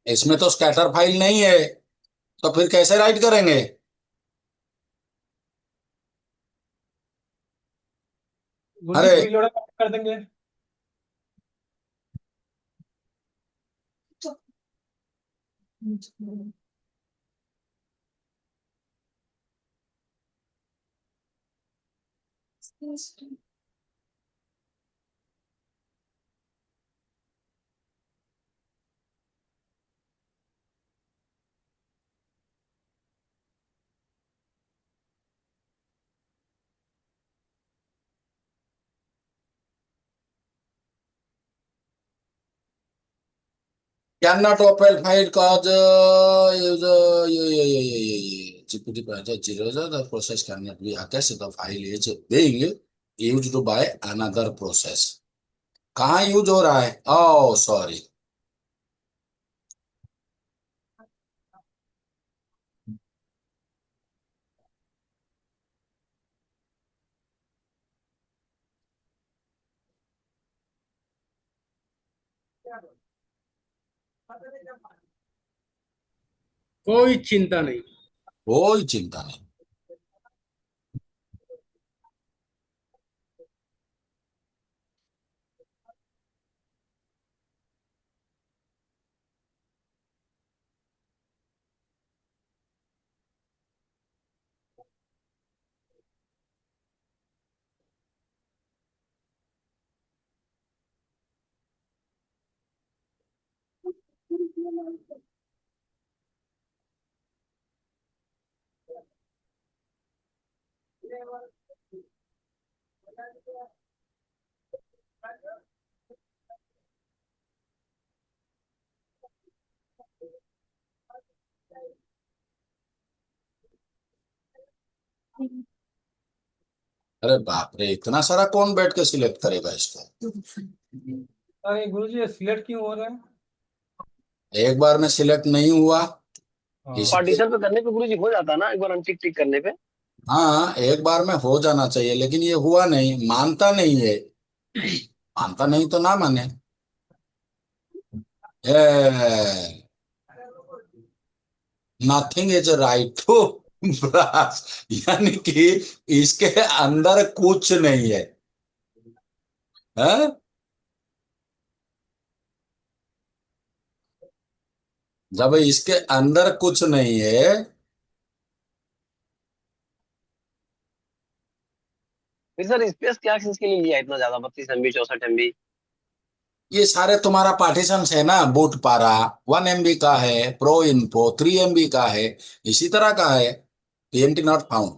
इसमें तो स्कैटर फाइल नहीं है, तो फिर कैसे राइट करेंगे? गुरुजी अरे प्रीलोड कर देंगे। Can not open file cause GPT zero the process can not be attach the file is being used by another process. कहाँ यूज हो रहा है? Oh sorry. कोई चिंता नहीं। कोई चिंता नहीं। अरे बाप रे, इतना सारा कौन बैठ के सिलेक्ट करेगा इसको? अरे गुरुजी ये सिलेक्ट क्यों हो रहा है? एक बार में सिलेक्ट नहीं हुआ। हाँ। इसके पार्टीशन पे करने पे गुरुजी हो जाता ना, एक बार अनटिक टिक करने पे। हाँ, एक बार में हो जाना चाहिए, लेकिन ये हुआ नहीं, मानता नहीं है। मानता नहीं तो ना माने। Nothing is right to brass, यानी कि इसके अंदर कुछ नहीं है। हैं? जब इसके अंदर कुछ नहीं है, फिर सर स्पेस क्या किसके लिए लिया इतना ज्यादा, 32 MB 64 MB? ये सारे तुम्हारा पार्टीशन है ना, बूट पारा 1 MB का है, प्रो इन्फो 3 MB का है, इसी तरह का है। PMT not found.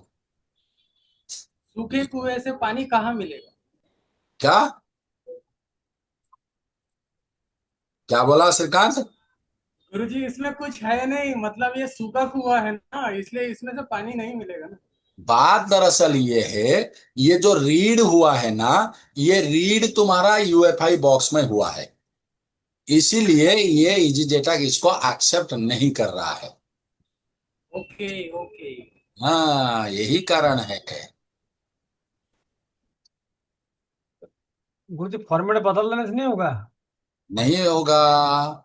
सूखे कुएं से पानी कहाँ मिलेगा? क्या? क्या बोला श्रीकांत? गुरुजी इसमें कुछ है नहीं, मतलब ये सूखा कुआं है ना, इसलिए इसमें से पानी नहीं मिलेगा ना। बात दरअसल ये है, ये जो रीड हुआ है ना, ये रीड तुम्हारा यूएफआई बॉक्स में हुआ है, इसीलिए ये इजी डेटा इसको एक्सेप्ट नहीं कर रहा है। Okay okay. हाँ, यही कारण है कि गुरुजी फॉर्मेट बदल देने से नहीं होगा? नहीं होगा।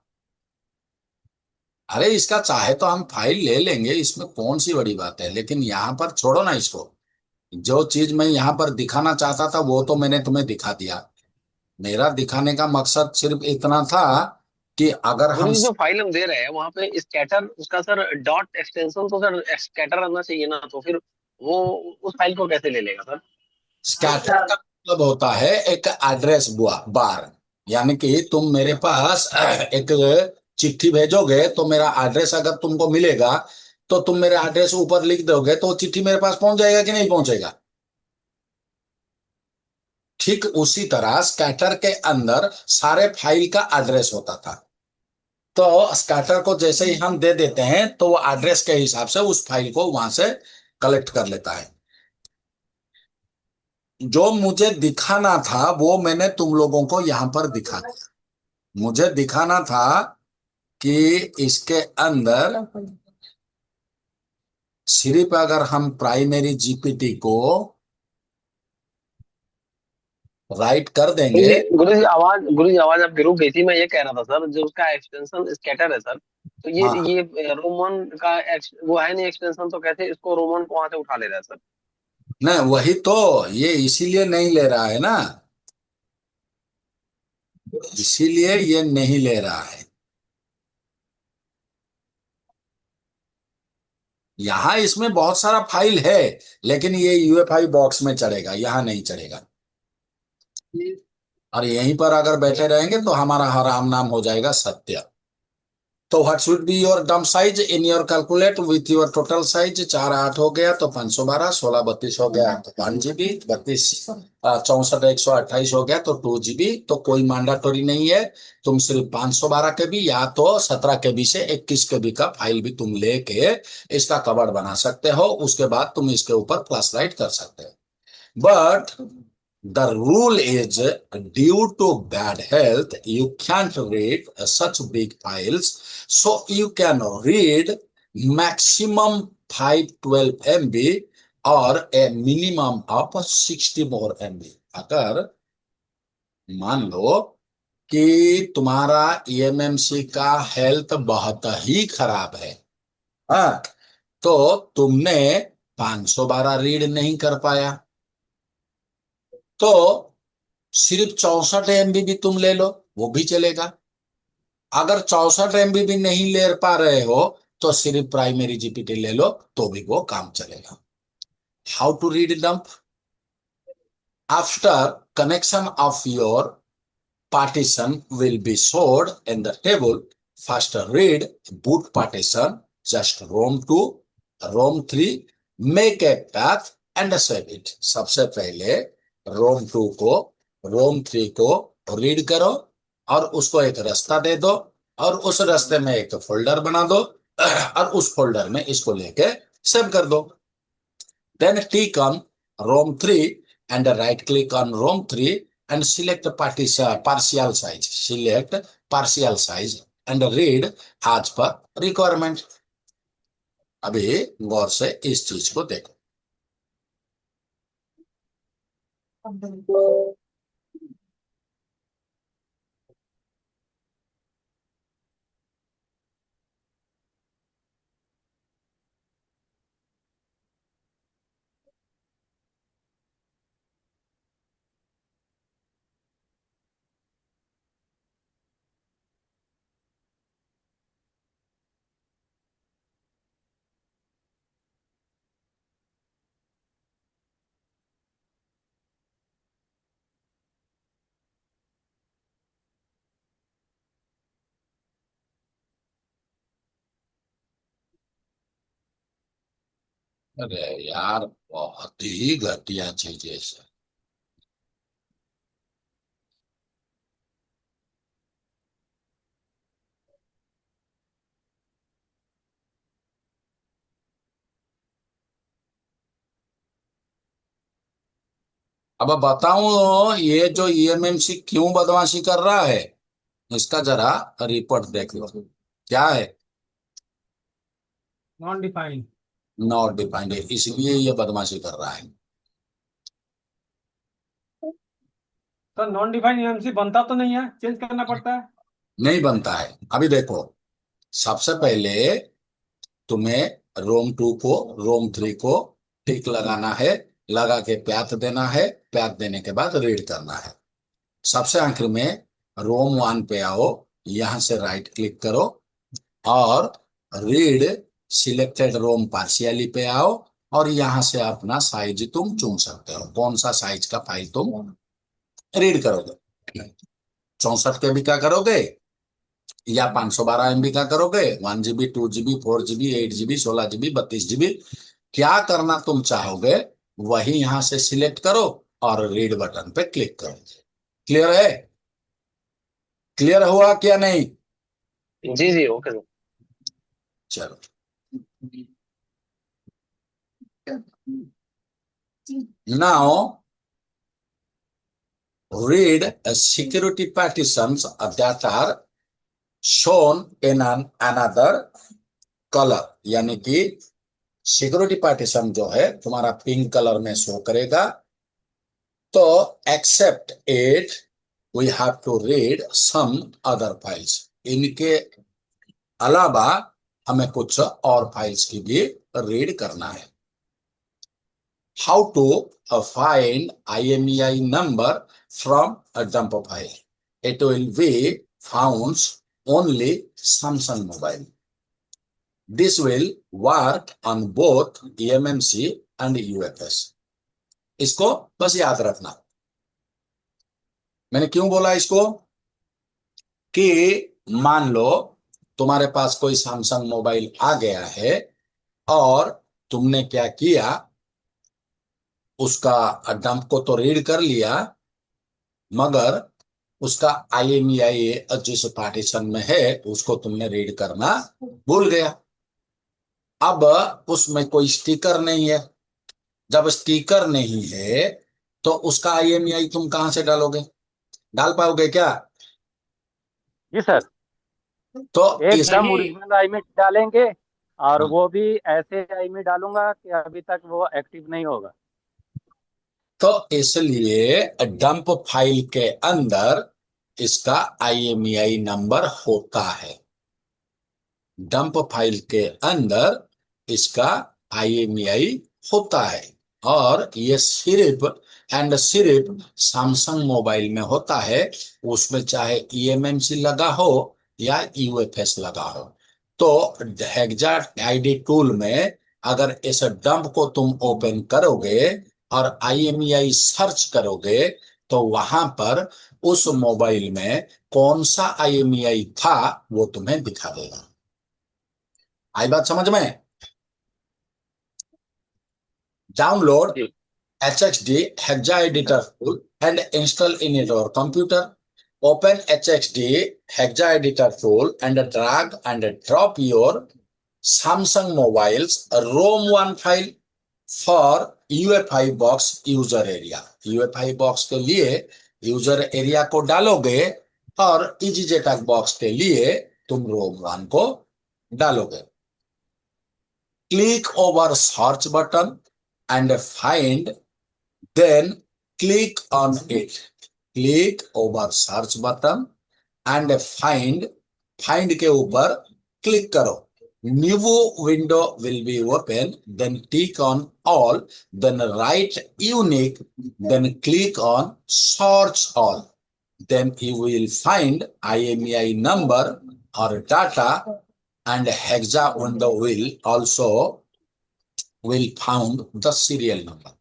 अरे इसका चाहे तो हम फाइल ले लेंगे, इसमें कौन सी बड़ी बात है, लेकिन यहाँ पर छोड़ो ना इसको। जो चीज मैं यहाँ पर दिखाना चाहता था वो तो मैंने तुम्हें दिखा दिया। मेरा दिखाने का मकसद सिर्फ इतना था कि अगर हम गुरुजी जो फाइल हम दे रहे हैं वहां पे स्कैटर उसका सर डॉट एक्सटेंशन तो सर स्कैटर रहना चाहिए ना, तो फिर वो उस फाइल को कैसे ले लेगा सर? स्कैटर का मतलब होता है एक एड्रेस बार, यानी कि तुम मेरे पास एक चिट्ठी भेजोगे तो मेरा एड्रेस अगर तुमको मिलेगा, तो तुम मेरे एड्रेस ऊपर लिख दोगे तो चिट्ठी मेरे पास पहुंच जाएगा कि नहीं पहुंचेगा? ठीक उसी तरह स्कैटर के अंदर सारे फाइल का एड्रेस होता था। तो स्कैटर को जैसे ही हम दे देते हैं तो वो एड्रेस के हिसाब से उस फाइल को वहां से कलेक्ट कर लेता है। जो मुझे दिखाना था वो मैंने तुम लोगों को यहां पर दिखा दिया। मुझे दिखाना था कि इसके अंदर सिर्फ अगर हम प्राइमरी जीपीटी को राइट कर गुरु देंगे। जी गुरु जी आवाज आपकी रुक गई थी। मैं ये कह रहा था सर, जो उसका एक्सटेंशन स्कैटर है सर, तो हाँ, ये रोमन का वो है नहीं एक्सटेंशन, तो कैसे इसको रोमन को वहां से उठा ले रहा है सर? नहीं वही तो, ये इसीलिए नहीं ले रहा है ना, इसीलिए ये नहीं ले रहा है। यहाँ इसमें बहुत सारा फाइल है, लेकिन ये यूएफआई बॉक्स में चढ़ेगा, यहाँ नहीं चढ़ेगा। और यहीं पर अगर बैठे रहेंगे तो हमारा हराम नाम हो जाएगा सत्य। तो व्हाट शुड बी योर डम size in your calculate with your total size? 4 8 हो गया तो 512, 16 32 हो गया तो 5 GB, 32 64 128 हो गया तो 2 GB। तो कोई मैंडेटरी नहीं है, तुम सिर्फ 512 KB या तो 17 KB से 21 KB का फाइल भी तुम लेके इसका कवर बना सकते हो, उसके बाद तुम इसके ऊपर प्लस राइट कर सकते हो। But the rule is, due to bad health, you can't read such big files. So you can read maximum 512 MB or a minimum of 60 more MB। अगर मान लो कि तुम्हारा ईएमएमसी का हेल्थ बहुत ही खराब है, हाँ, तो तुमने 512 रीड नहीं कर पाया, तो सिर्फ 64 MB भी तुम ले लो, वो भी चलेगा। अगर 64 MB भी नहीं ले पा रहे हो तो सिर्फ प्राइमरी जीपीटी ले लो, तो भी वो काम चलेगा। How to read dump? After connection of your partition will be showed in the table. First read boot partition, just ROM2, ROM3, make a path and save it। सबसे पहले ROM2 को, ROM3 को रीड करो और उसको एक रास्ता दे दो, और उस रास्ते में एक फोल्डर बना दो, और उस फोल्डर में इसको लेके सेव कर दो। Then click on ROM3 and right click on ROM3 and select partial size. Select partial size and read as per requirement। अभी गौर से इस चीज को देखो। अरे यार, बहुत ही घटिया चीज है सर। अब बताऊं ये जो ईएमएमसी क्यों बदमाशी कर रहा है, इसका जरा रिपोर्ट देख लो। क्या है? Non defined. नॉट डिफाइंड है, इसलिए ये बदमाशी कर रहा है। तो नॉन डिफाइंड एमसी बनता तो नहीं है, चेंज करना पड़ता है। नहीं बनता है। अभी देखो, सबसे पहले तुम्हें रोम 2 को, रोम 3 को टिक लगाना है, लगा के प्याथ देना है, प्याथ देने के बाद रीड करना है। सबसे आखिर में रोम 1 पे आओ, यहां से राइट क्लिक करो और रीड सिलेक्टेड रोम पार्शियली पे आओ, और यहां से अपना साइज तुम चुन सकते हो, कौन सा साइज का फाइल तुम रीड करोगे। 64 KB का करोगे या 512 MB का करोगे, 1 GB, 2 GB, 4 GB, 8 GB, 16 GB, 32 GB, क्या करना तुम चाहोगे वही यहां से सिलेक्ट करो और रीड बटन पे क्लिक करो। क्लियर है? क्लियर हुआ क्या नहीं? जी जी ओके सर। चलो, now read security partitions that are shown in another color। यानी कि सिक्योरिटी पार्टीशन जो है तुम्हारा पिंक कलर में शो करेगा, तो except it we have to read some other files. इनके अलावा हमें कुछ और फाइल्स की भी रीड करना है। How to find IMEI number from a dump file? It will be found only Samsung mobile. This will work on both eMMC and UFS. इसको बस याद रखना। मैंने क्यों बोला इसको कि मान लो तुम्हारे पास कोई सैमसंग मोबाइल आ गया है और तुमने क्या किया, उसका डंप को तो रीड कर लिया, मगर उसका IMEI जिस पार्टीशन में है उसको तुमने रीड करना भूल गया। अब उसमें कोई स्टिकर नहीं है। जब स्टिकर नहीं है तो उसका IMEI तुम कहां से डालोगे? डाल पाओगे क्या? जी सर, तो एकदम नहीं। ओरिजिनल आई में डालेंगे, और वो भी ऐसे आई में डालूंगा कि अभी तक वो एक्टिव नहीं होगा। तो इसलिए डंप फाइल के अंदर इसका IMEI नंबर होता है। डंप फाइल के अंदर इसका IMEI होता है, और ये सिर्फ एंड सिर्फ सैमसंग मोबाइल में होता है, उसमें चाहे eMMC लगा हो या UFS लगा हो। तो हेक्सा आईडी टूल में अगर इस डंप को तुम ओपन करोगे और IMEI सर्च करोगे तो वहां पर उस मोबाइल में कौन सा IMEI था वो तुम्हें दिखा देगा। आई बात समझ में? Download ji. HXD hexa editor tool and install in your computer. Open HXD hexa editor tool and drag and drop your Samsung mobile's ROM1 file for UEFI box user area. UEFI box के लिए user area को डालोगे और EasyJet box के लिए तुम ROM1 को डालोगे। Click over search button and find, then click on it. Click over search button and find के ऊपर क्लिक करो। New window will be open, then click on all, then write unique, then click on search all. Then you will find IMEI number or data, and hexa window will found the serial number.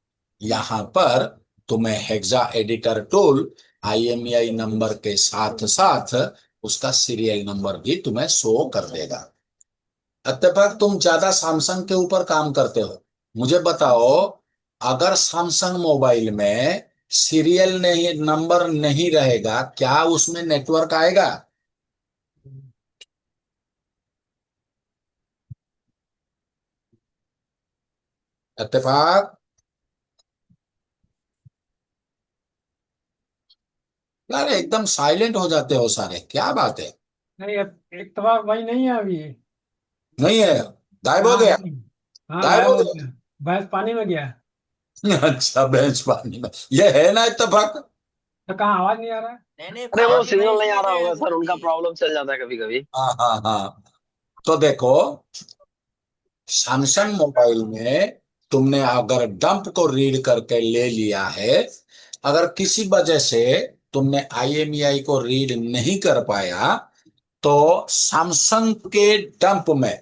यहां पर तुम्हें hexa editor tool IMEI number के साथ साथ उसका serial number भी तुम्हें show कर देगा। अतः तुम ज्यादा सैमसंग के ऊपर काम करते हो, मुझे बताओ, अगर सैमसंग मोबाइल में सीरियल नहीं नंबर नहीं रहेगा, क्या उसमें नेटवर्क आएगा? इत्तेफाक? यार एकदम साइलेंट हो जाते हो सारे, क्या बात है? नहीं, इत्तेफाक भाई नहीं है अभी। नहीं है? गायब हो हाँ गया? नहीं। हाँ, गायब गायब हो हो गया? गया। भैंस पानी में गया। अच्छा, बेंच पानी में, ये है ना इत्तेफाक? तो कहाँ आवाज नहीं आ रहा है? नहीं नहीं, अरे वो पानी में सिग्नल नहीं आ इसलिए रहा गए होगा सर, उनका गुरुजी। प्रॉब्लम चल जाता है कभी कभी। हाँ हाँ हाँ। तो देखो, सैमसंग मोबाइल में तुमने अगर डंप को रीड करके ले लिया है, अगर किसी वजह से तुमने IMEI को रीड नहीं कर पाया, तो सैमसंग के डंप में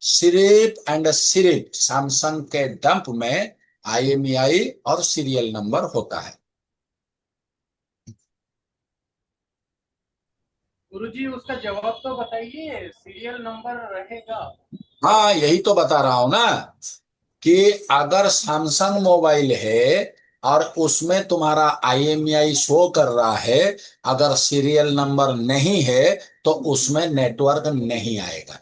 सिर्फ एंड सिर्फ सैमसंग के डंप में IMEI और सीरियल नंबर होता है। गुरुजी उसका जवाब तो बताइए, सीरियल नंबर रहेगा? हाँ, यही तो बता रहा हूं ना कि अगर सैमसंग मोबाइल है और उसमें तुम्हारा IMEI शो कर रहा है, अगर सीरियल नंबर नहीं है तो उसमें नेटवर्क नहीं आएगा।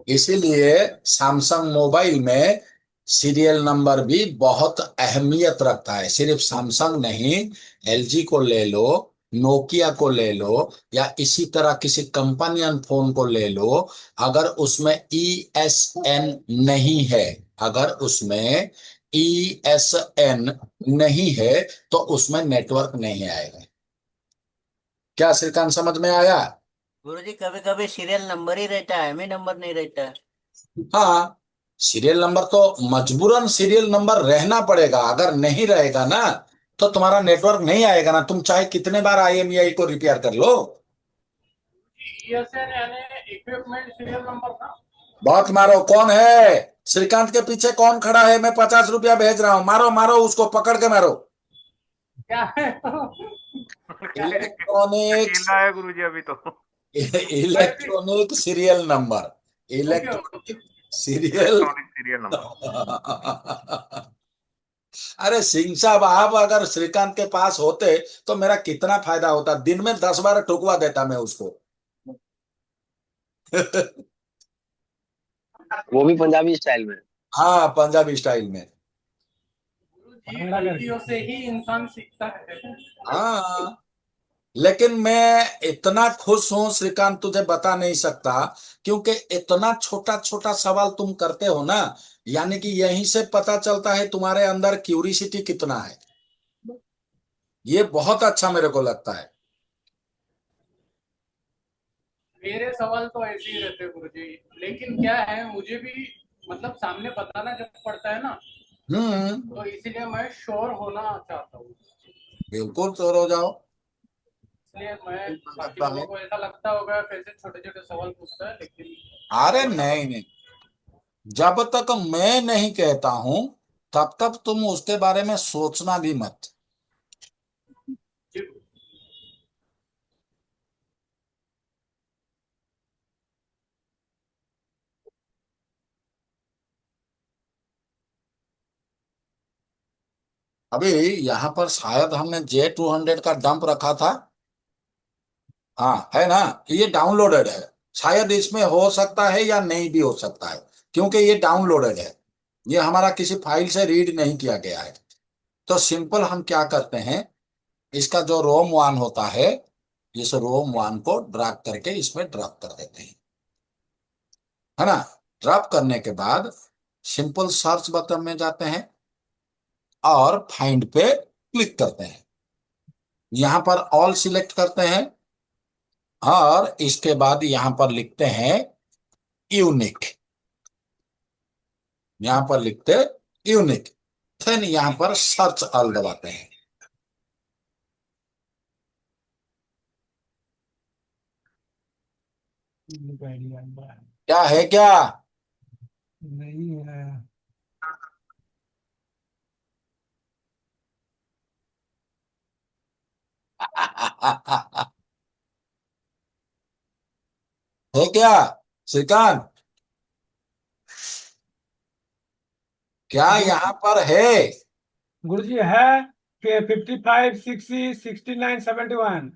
इसीलिए सैमसंग मोबाइल में सीरियल नंबर भी बहुत अहमियत रखता है। सिर्फ सैमसंग नहीं, LG को ले लो, नोकिया को ले लो, या इसी तरह किसी कंपनियन फोन को ले लो, अगर उसमें ESN नहीं है अगर उसमें ESN नहीं है तो उसमें नेटवर्क नहीं आएगा। क्या श्रीकांत, समझ में आया? गुरुजी कभी कभी सीरियल नंबर ही रहता है, हमें नंबर नहीं रहता है। हाँ, सीरियल नंबर तो मजबूरन सीरियल नंबर रहना पड़ेगा। अगर नहीं रहेगा ना तो तुम्हारा नेटवर्क नहीं आएगा ना, तुम चाहे कितने बार IMEI को रिपेयर कर लो। ESN यानी इक्विपमेंट सीरियल नंबर था। बहुत मारो। कौन है श्रीकांत के पीछे? कौन खड़ा है? मैं 50 रुपया भेज रहा हूँ। मारो मारो उसको, पकड़ के मारो। क्या है? इलेक्ट्रॉनिक्स, अकेला है गुरुजी अभी तो। Electronic serial number, okay okay. Electronic serial. Electronic serial number. अरे सिंह साहब, आप अगर श्रीकांत के पास होते तो मेरा कितना फायदा होता। दिन में 10 बार ठुकवा देता मैं उसको। वो भी पंजाबी स्टाइल में। हाँ, पंजाबी स्टाइल में। गुरुजी भांगड़ा करके। गलतियों से ही इंसान सीखता है। हाँ, लेकिन मैं इतना खुश हूं श्रीकांत, तुझे बता नहीं सकता। क्योंकि इतना छोटा छोटा सवाल तुम करते हो ना, यानी कि यहीं से पता चलता है तुम्हारे अंदर क्यूरिसिटी कितना है। ये बहुत अच्छा मेरे को लगता है। मेरे सवाल तो ऐसे ही रहते गुरुजी, लेकिन क्या है, मुझे भी मतलब सामने बताना जब पड़ता है ना, तो इसीलिए मैं श्योर होना चाहता हूँ। बिल्कुल श्योर हो जाओ। इसलिए मैं, बाकी लगता लोगों है। को ऐसा लगता होगा कैसे छोटे छोटे सवाल पूछता है, लेकिन अरे नहीं नहीं, जब तक मैं नहीं कहता हूं तब तक तुम उसके बारे में सोचना भी मत। अभी यहां पर शायद हमने J200 का डंप रखा था। हाँ, है ना? ये डाउनलोडेड है। शायद इसमें हो सकता है या नहीं भी हो सकता है, क्योंकि ये डाउनलोडेड है। ये हमारा किसी फाइल से रीड नहीं किया गया है। तो सिंपल हम क्या करते हैं, इसका जो रोम वन होता है, इस रोम वन को ड्रैग करके इसमें ड्रॉप कर देते हैं, है ना? ड्रॉप करने के बाद सिंपल सर्च बटन में जाते हैं और फाइंड पे क्लिक करते हैं। यहां पर ऑल सिलेक्ट करते हैं और इसके बाद यहां पर लिखते हैं यूनिक। यहां पर लिखते यूनिक, फिर यहां पर सर्च ऑल दबाते हैं। क्या है, क्या? नहीं है। है क्या श्रीकांत? क्या यहाँ पर है? गुरुजी है 55, 60, 69, 71।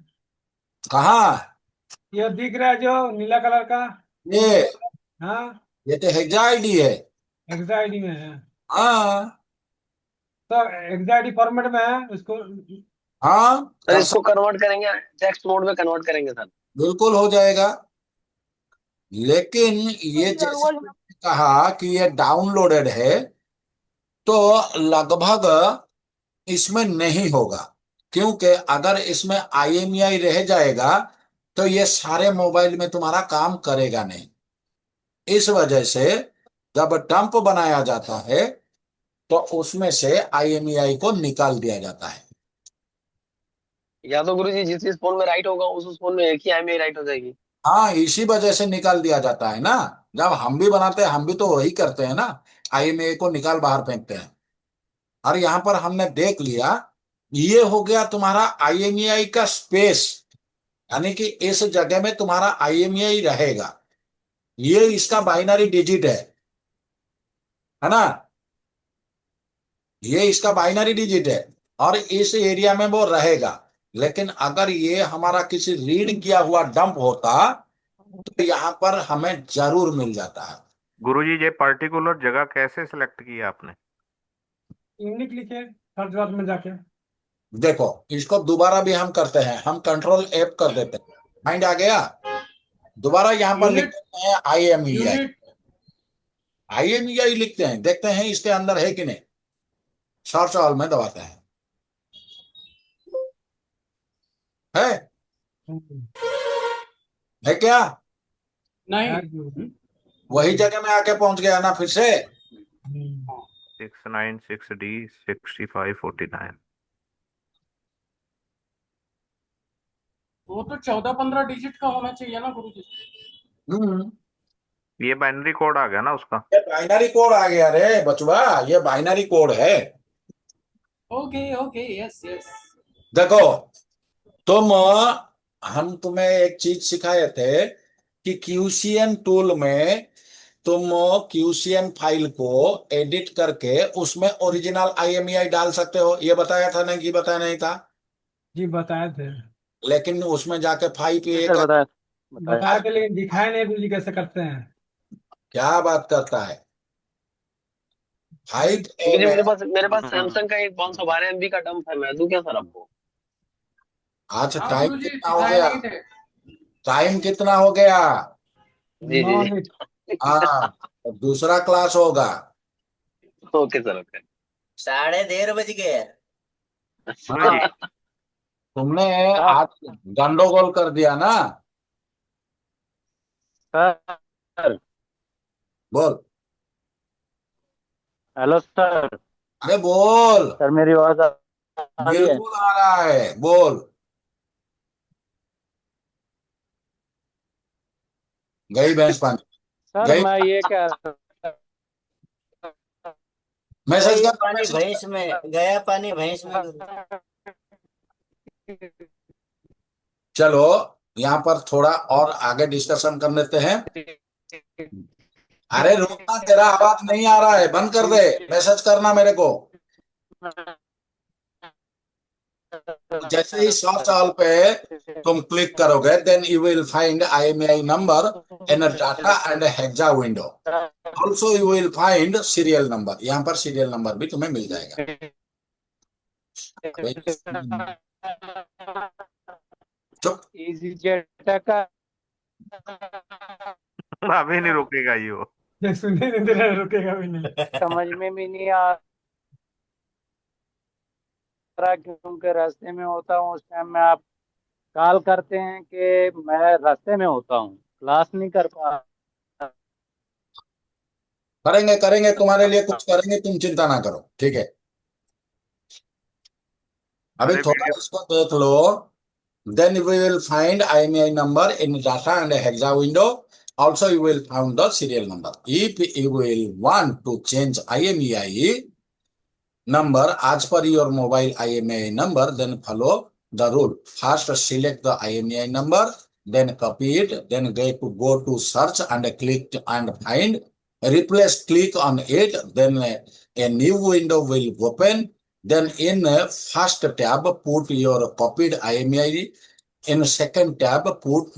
कहा? ये दिख रहा है जो नीला कलर का। ये हाँ, ये तो हेक्सा आईडी है। एग्जाइडी में है। हाँ तो एग्जाइडी फॉर्मेट में है उसको। हाँ, सर कर इसको कन्वर्ट करेंगे, टेक्स्ट मोड में कन्वर्ट करेंगे सर। बिल्कुल हो जाएगा। लेकिन ये जैसे मैंने कहा कि ये डाउनलोडेड है, तो लगभग इसमें नहीं होगा। क्योंकि अगर इसमें IMEI रह जाएगा तो ये सारे मोबाइल में तुम्हारा काम करेगा नहीं। इस वजह से जब डंप बनाया जाता है तो उसमें से IMEI को निकाल दिया जाता है। या तो गुरुजी जिस जिस फोन में राइट होगा उस फोन में एक ही IMEI राइट हो जाएगी। हाँ, इसी वजह से निकाल दिया जाता है ना। जब हम भी बनाते हैं हम भी तो वही करते हैं ना, IMEI को निकाल बाहर फेंकते हैं। और यहां पर हमने देख लिया, ये हो गया तुम्हारा IMEI का स्पेस, यानी कि इस जगह में तुम्हारा IMEI रहेगा। ये इसका बाइनरी डिजिट है ना? ये इसका बाइनरी डिजिट है और इस एरिया में वो रहेगा। लेकिन अगर ये हमारा किसी रीड किया हुआ डंप होता तो यहाँ पर हमें जरूर मिल जाता है। गुरुजी ये पर्टिकुलर जगह कैसे सिलेक्ट की आपने? यूनिक लिखे सर्च बॉक्स में जाके। देखो, इसको दोबारा भी हम करते हैं, हम कंट्रोल F कर देते हैं, फाइंड आ गया। दोबारा यहाँ पर यूनिट लिखते हैं IMEI। यूनिट IMEI लिखते हैं, देखते हैं इसके अंदर है कि नहीं, सर्च ऑल में दबाते हैं, है है क्या? नहीं। वही जगह में आके पहुंच गया ना फिर से। 696D 6549। वो तो 14-15 डिजिट का होना चाहिए ना गुरुजी। हम्म ये बाइनरी कोड आ गया ना उसका। ये बाइनरी कोड आ गया रे बचवा, ये बाइनरी कोड है। Okay okay, yes yes. देखो तुम, हम तुम्हें एक चीज सिखाए थे कि क्यूसीएन टूल में तुम क्यूसीएन फाइल को एडिट करके उसमें ओरिजिनल IMEI डाल सकते हो, ये बताया था नहीं कि बताया नहीं था? जी बताए थे। लेकिन उसमें जाके फाइव जी ए सर, का बताया बताया। बताए थे लेकिन दिखाए नहीं गुरुजी कैसे करते हैं। क्या बात करता है? 5A क्योंकि में, मेरे पास सैमसंग का एक 512 MB का डंप है, मैं दूं क्या सर आपको? आज हाँ टाइम गुरुजी, कितना हो सिखाए गया? नहीं थे। टाइम कितना हो गया? जी जी 9 जी। मिनट। हाँ, तो दूसरा क्लास होगा। Okay sir, okay. 1:30 बज गए। गुरु जी, हाँ, तुमने सर आज गंडोगोल कर दिया ना। सर, बोल, हेलो सर। अरे बोल। सर मेरी आवाज आ रही है? बिल्कुल आ रहा है, बोल। गई भैंस पानी, सर गई। मैं ये कह रहा मैसेज गई कर दो, पानी मैसेज कर भैंस में, गया पानी भैंस में गुरु। था। चलो, यहाँ पर थोड़ा और आगे डिस्कशन कर लेते हैं। अरे रुकना, तेरा आवाज नहीं आ रहा है, बंद कर दे, मैसेज करना मेरे को। जैसे ही सर्च ऑल पे तुम क्लिक करोगे, then you will find IMEI number in data and hexa window. Also you will find serial number, यहाँ पर सीरियल नंबर भी तुम्हें मिल जाएगा। चुप। इजी जेट का अभी नहीं रुकेगा ये वो। ये सुनने नहीं दे रहा, रुकेगा भी नहीं। समझ में भी नहीं आ रहा, क्योंकि रास्ते में होता हूँ। उस टाइम में आप कॉल करते हैं कि मैं रास्ते में होता हूँ, क्लास नहीं कर पा करेंगे करेंगे, तुम्हारे लिए रहा। कुछ करेंगे, तुम चिंता ना करो, ठीक है? अभी अरे थोड़ा वीडियो। इसको देख लो। Then we will find IMEI number in data and hexa window. Also, you will find the serial number. If you will want to change IMEI number as per your mobile IMEI number, then follow the rule. First, select the IMEI number, then copy it, then go to search and click and find. Replace, click on it, then a new window will open. Then in first tab, put your copied IMEI. In second tab, put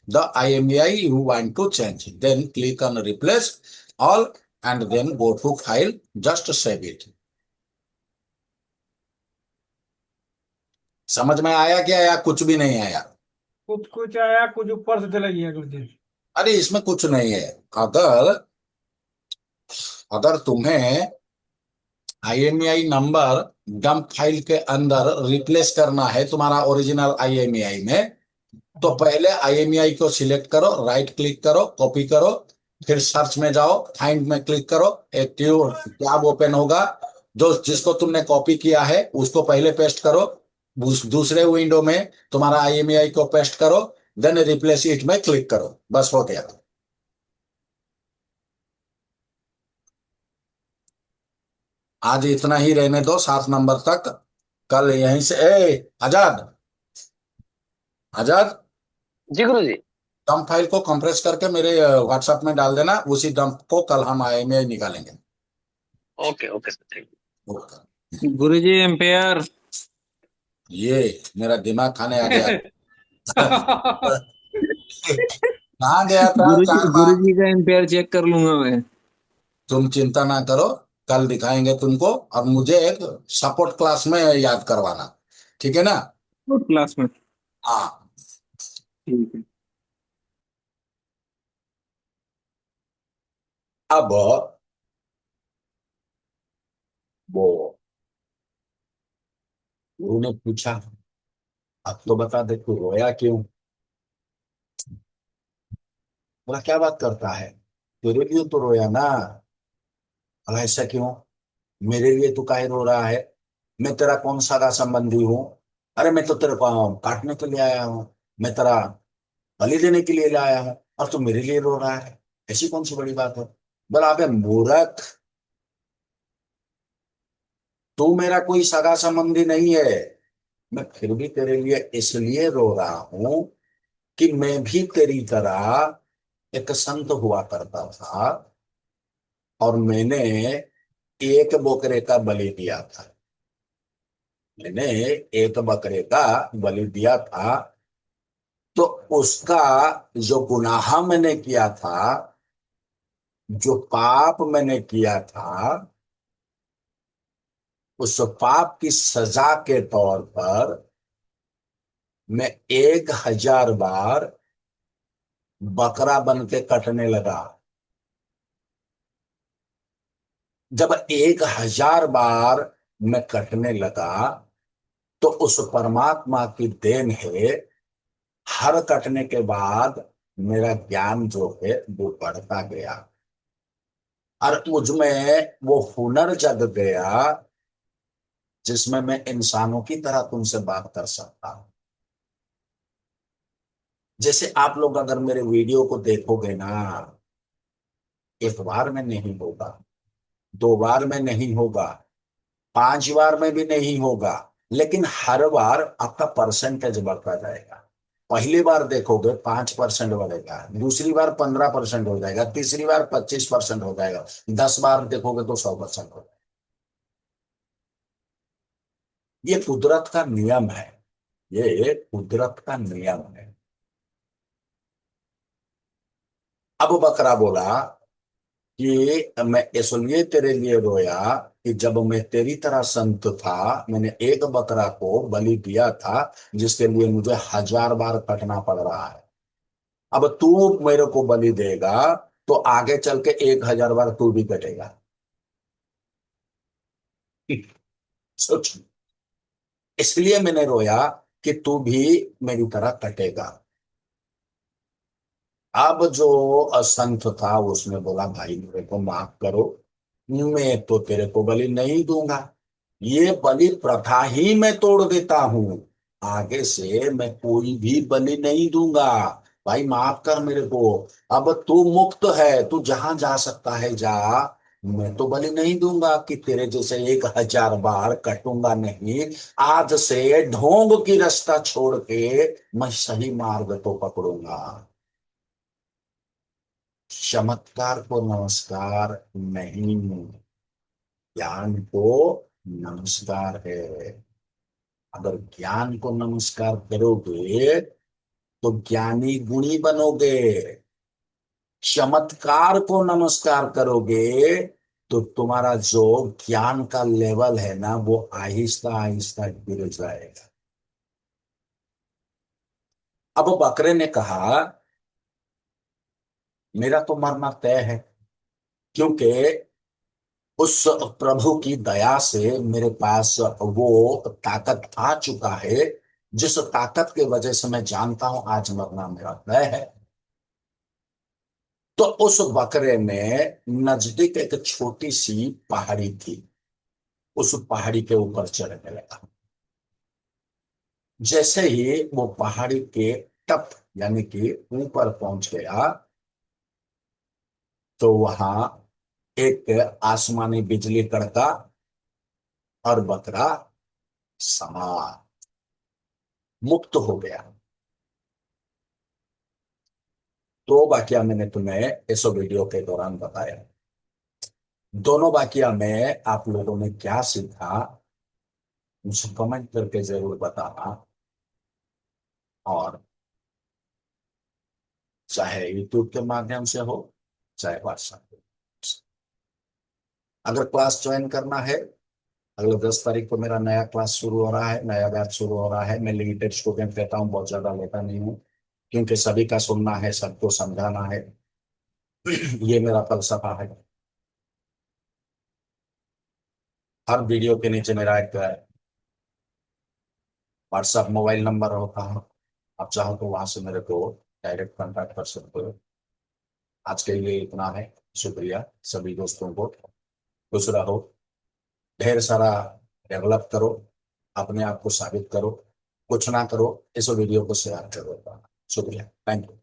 the IMEI you want to change. Then click on replace all and then go to file, just save it. समझ में आया क्या या कुछ भी नहीं आया? कुछ कुछ आया, कुछ ऊपर से चला गया गुरुजी। अरे इसमें कुछ नहीं है। अगर अगर तुम्हें IMEI नंबर डंप फाइल के अंदर रिप्लेस करना है तुम्हारा ओरिजिनल IMEI में, तो पहले IMEI को सिलेक्ट करो, राइट क्लिक करो, कॉपी करो, फिर सर्च में जाओ, फाइंड में क्लिक करो, एक टैब ओपन होगा। जो जिसको तुमने कॉपी किया है उसको पहले पेस्ट करो, दूसरे विंडो में तुम्हारा IMEI को पेस्ट करो, देन रिप्लेस इट में क्लिक करो, बस हो गया। आज इतना ही रहने दो, 7 नंबर तक। कल यहीं से आजाद, आजाद, जी गुरु जी। डंप फाइल को कंप्रेस करके मेरे व्हाट्सएप में डाल देना, उसी डंप को कल हम IMEI निकालेंगे। Okay okay sir, thank you. Okay. गुरुजी एम्पायर। ये मेरा दिमाग खाने आ गया। कहाँ गया था गुरुजी 4 बार? गुरुजी का एम्पायर चेक कर लूंगा मैं। तुम चिंता ना करो, कल दिखाएंगे तुमको। और मुझे एक सपोर्ट क्लास में याद करवाना, ठीक है ना? क्लास में। हाँ। ठीक है। अब वो गुरु ने पूछा, अब तो बता दे तू रोया क्यों? बोला क्या बात करता है, तेरे लिए तो रोया ना। बोला ऐसा क्यों, मेरे लिए तू काहे रो रहा है? मैं तेरा कौन सगा संबंधी हूँ? अरे मैं तो तेरे को काटने के लिए आया हूँ, मैं तेरा बलि देने के लिए लाया हूँ, और तू मेरे लिए रो रहा है, ऐसी कौन सी बड़ी बात है? बोला अबे मूर्ख, तू मेरा कोई सगा संबंधी नहीं है, मैं फिर भी तेरे लिए इसलिए रो रहा हूं कि मैं भी तेरी तरह एक संत हुआ करता था, और मैंने एक बकरे का बलि दिया था। मैंने एक बकरे का बलि दिया था, तो उसका जो गुनाह मैंने किया था, जो पाप मैंने किया था, उस पाप की सजा के तौर पर मैं 1000 बार बकरा बन के कटने लगा। जब 1000 बार मैं कटने लगा, तो उस परमात्मा की देन है, हर कटने के बाद मेरा ज्ञान जो है वो बढ़ता गया, और मुझमें वो हुनर जग गया जिसमें मैं इंसानों की तरह तुमसे बात कर सकता हूं। जैसे आप लोग अगर मेरे वीडियो को देखोगे ना, एक बार में नहीं होगा, 2 बार में नहीं होगा, 5 बार में भी नहीं होगा, लेकिन हर बार आपका परसेंटेज बढ़ता जाएगा। पहली बार देखोगे 5% बढ़ेगा, दूसरी बार 15% हो जाएगा, तीसरी बार 25% हो जाएगा, 10 बार देखोगे तो 100% हो जाएगा। ये कुदरत का नियम है, ये कुदरत का नियम है। अब बकरा बोला कि मैं इसलिए तेरे लिए रोया कि जब मैं तेरी तरह संत था, मैंने एक बकरा को बलि दिया था, जिसके लिए मुझे 1000 बार कटना पड़ रहा है। अब तू मेरे को बलि देगा तो आगे चल के 1000 बार तू भी कटेगा। सोच, इसलिए मैंने रोया कि तू भी मेरी तरह कटेगा। अब जो संत था उसने बोला भाई मेरे को माफ करो, मैं तो तेरे को बलि नहीं दूंगा, ये बलि प्रथा ही मैं तोड़ देता हूं, आगे से मैं कोई भी बलि नहीं दूंगा, भाई माफ कर मेरे को। अब तू मुक्त है, तू जहां जा सकता है जा, मैं तो बलि नहीं दूंगा कि तेरे जैसे 1000 बार कटूंगा नहीं। आज से ढोंग की रास्ता छोड़ के मैं सही मार्ग तो पकड़ूंगा। चमत्कार को नमस्कार नहीं, ज्ञान को नमस्कार है। अगर ज्ञान को नमस्कार करोगे तो ज्ञानी गुणी बनोगे, चमत्कार को नमस्कार करोगे तो तुम्हारा जो ज्ञान का लेवल है ना, वो आहिस्ता आहिस्ता गिर जाएगा। अब बकरे ने कहा मेरा तो मरना तय है, क्योंकि उस प्रभु की दया से मेरे पास वो ताकत आ चुका है, जिस ताकत की वजह से मैं जानता हूं आज मरना मेरा तय है। तो उस बकरे ने नजदीक एक छोटी सी पहाड़ी थी, उस पहाड़ी के ऊपर चढ़ने लगा। जैसे ही वो पहाड़ी के टप यानी कि ऊपर पहुंच गया, तो वहां एक आसमानी बिजली कड़का और बकरा समा मुक्त हो गया। तो वाकया मैंने तुम्हें इस वीडियो के दौरान बताया। दोनों वाकया में आप लोगों ने क्या सीखा मुझे कमेंट करके जरूर बताना, और चाहे यूट्यूब के माध्यम से हो चाहे व्हाट्सएप पे। अगर क्लास ज्वाइन करना है, अगले 10 तारीख को मेरा नया क्लास शुरू हो रहा है, नया बैच शुरू हो रहा है। मैं लिमिटेड स्टूडेंट लेता हूँ, बहुत ज्यादा लेता नहीं हूँ, क्योंकि सभी का सुनना है, सबको समझाना है। ये मेरा फलसफा है। हर वीडियो के नीचे मेरा एक व्हाट्सएप मोबाइल नंबर होता है, आप चाहो तो वहां से मेरे को डायरेक्ट कांटेक्ट कर सकते हो। आज के लिए इतना है। शुक्रिया सभी दोस्तों को। खुश रहो, ढेर सारा डेवलप करो, अपने आप को साबित करो, कुछ ना करो, इस वीडियो को शेयर करो। शुक्रिया, थैंक यू।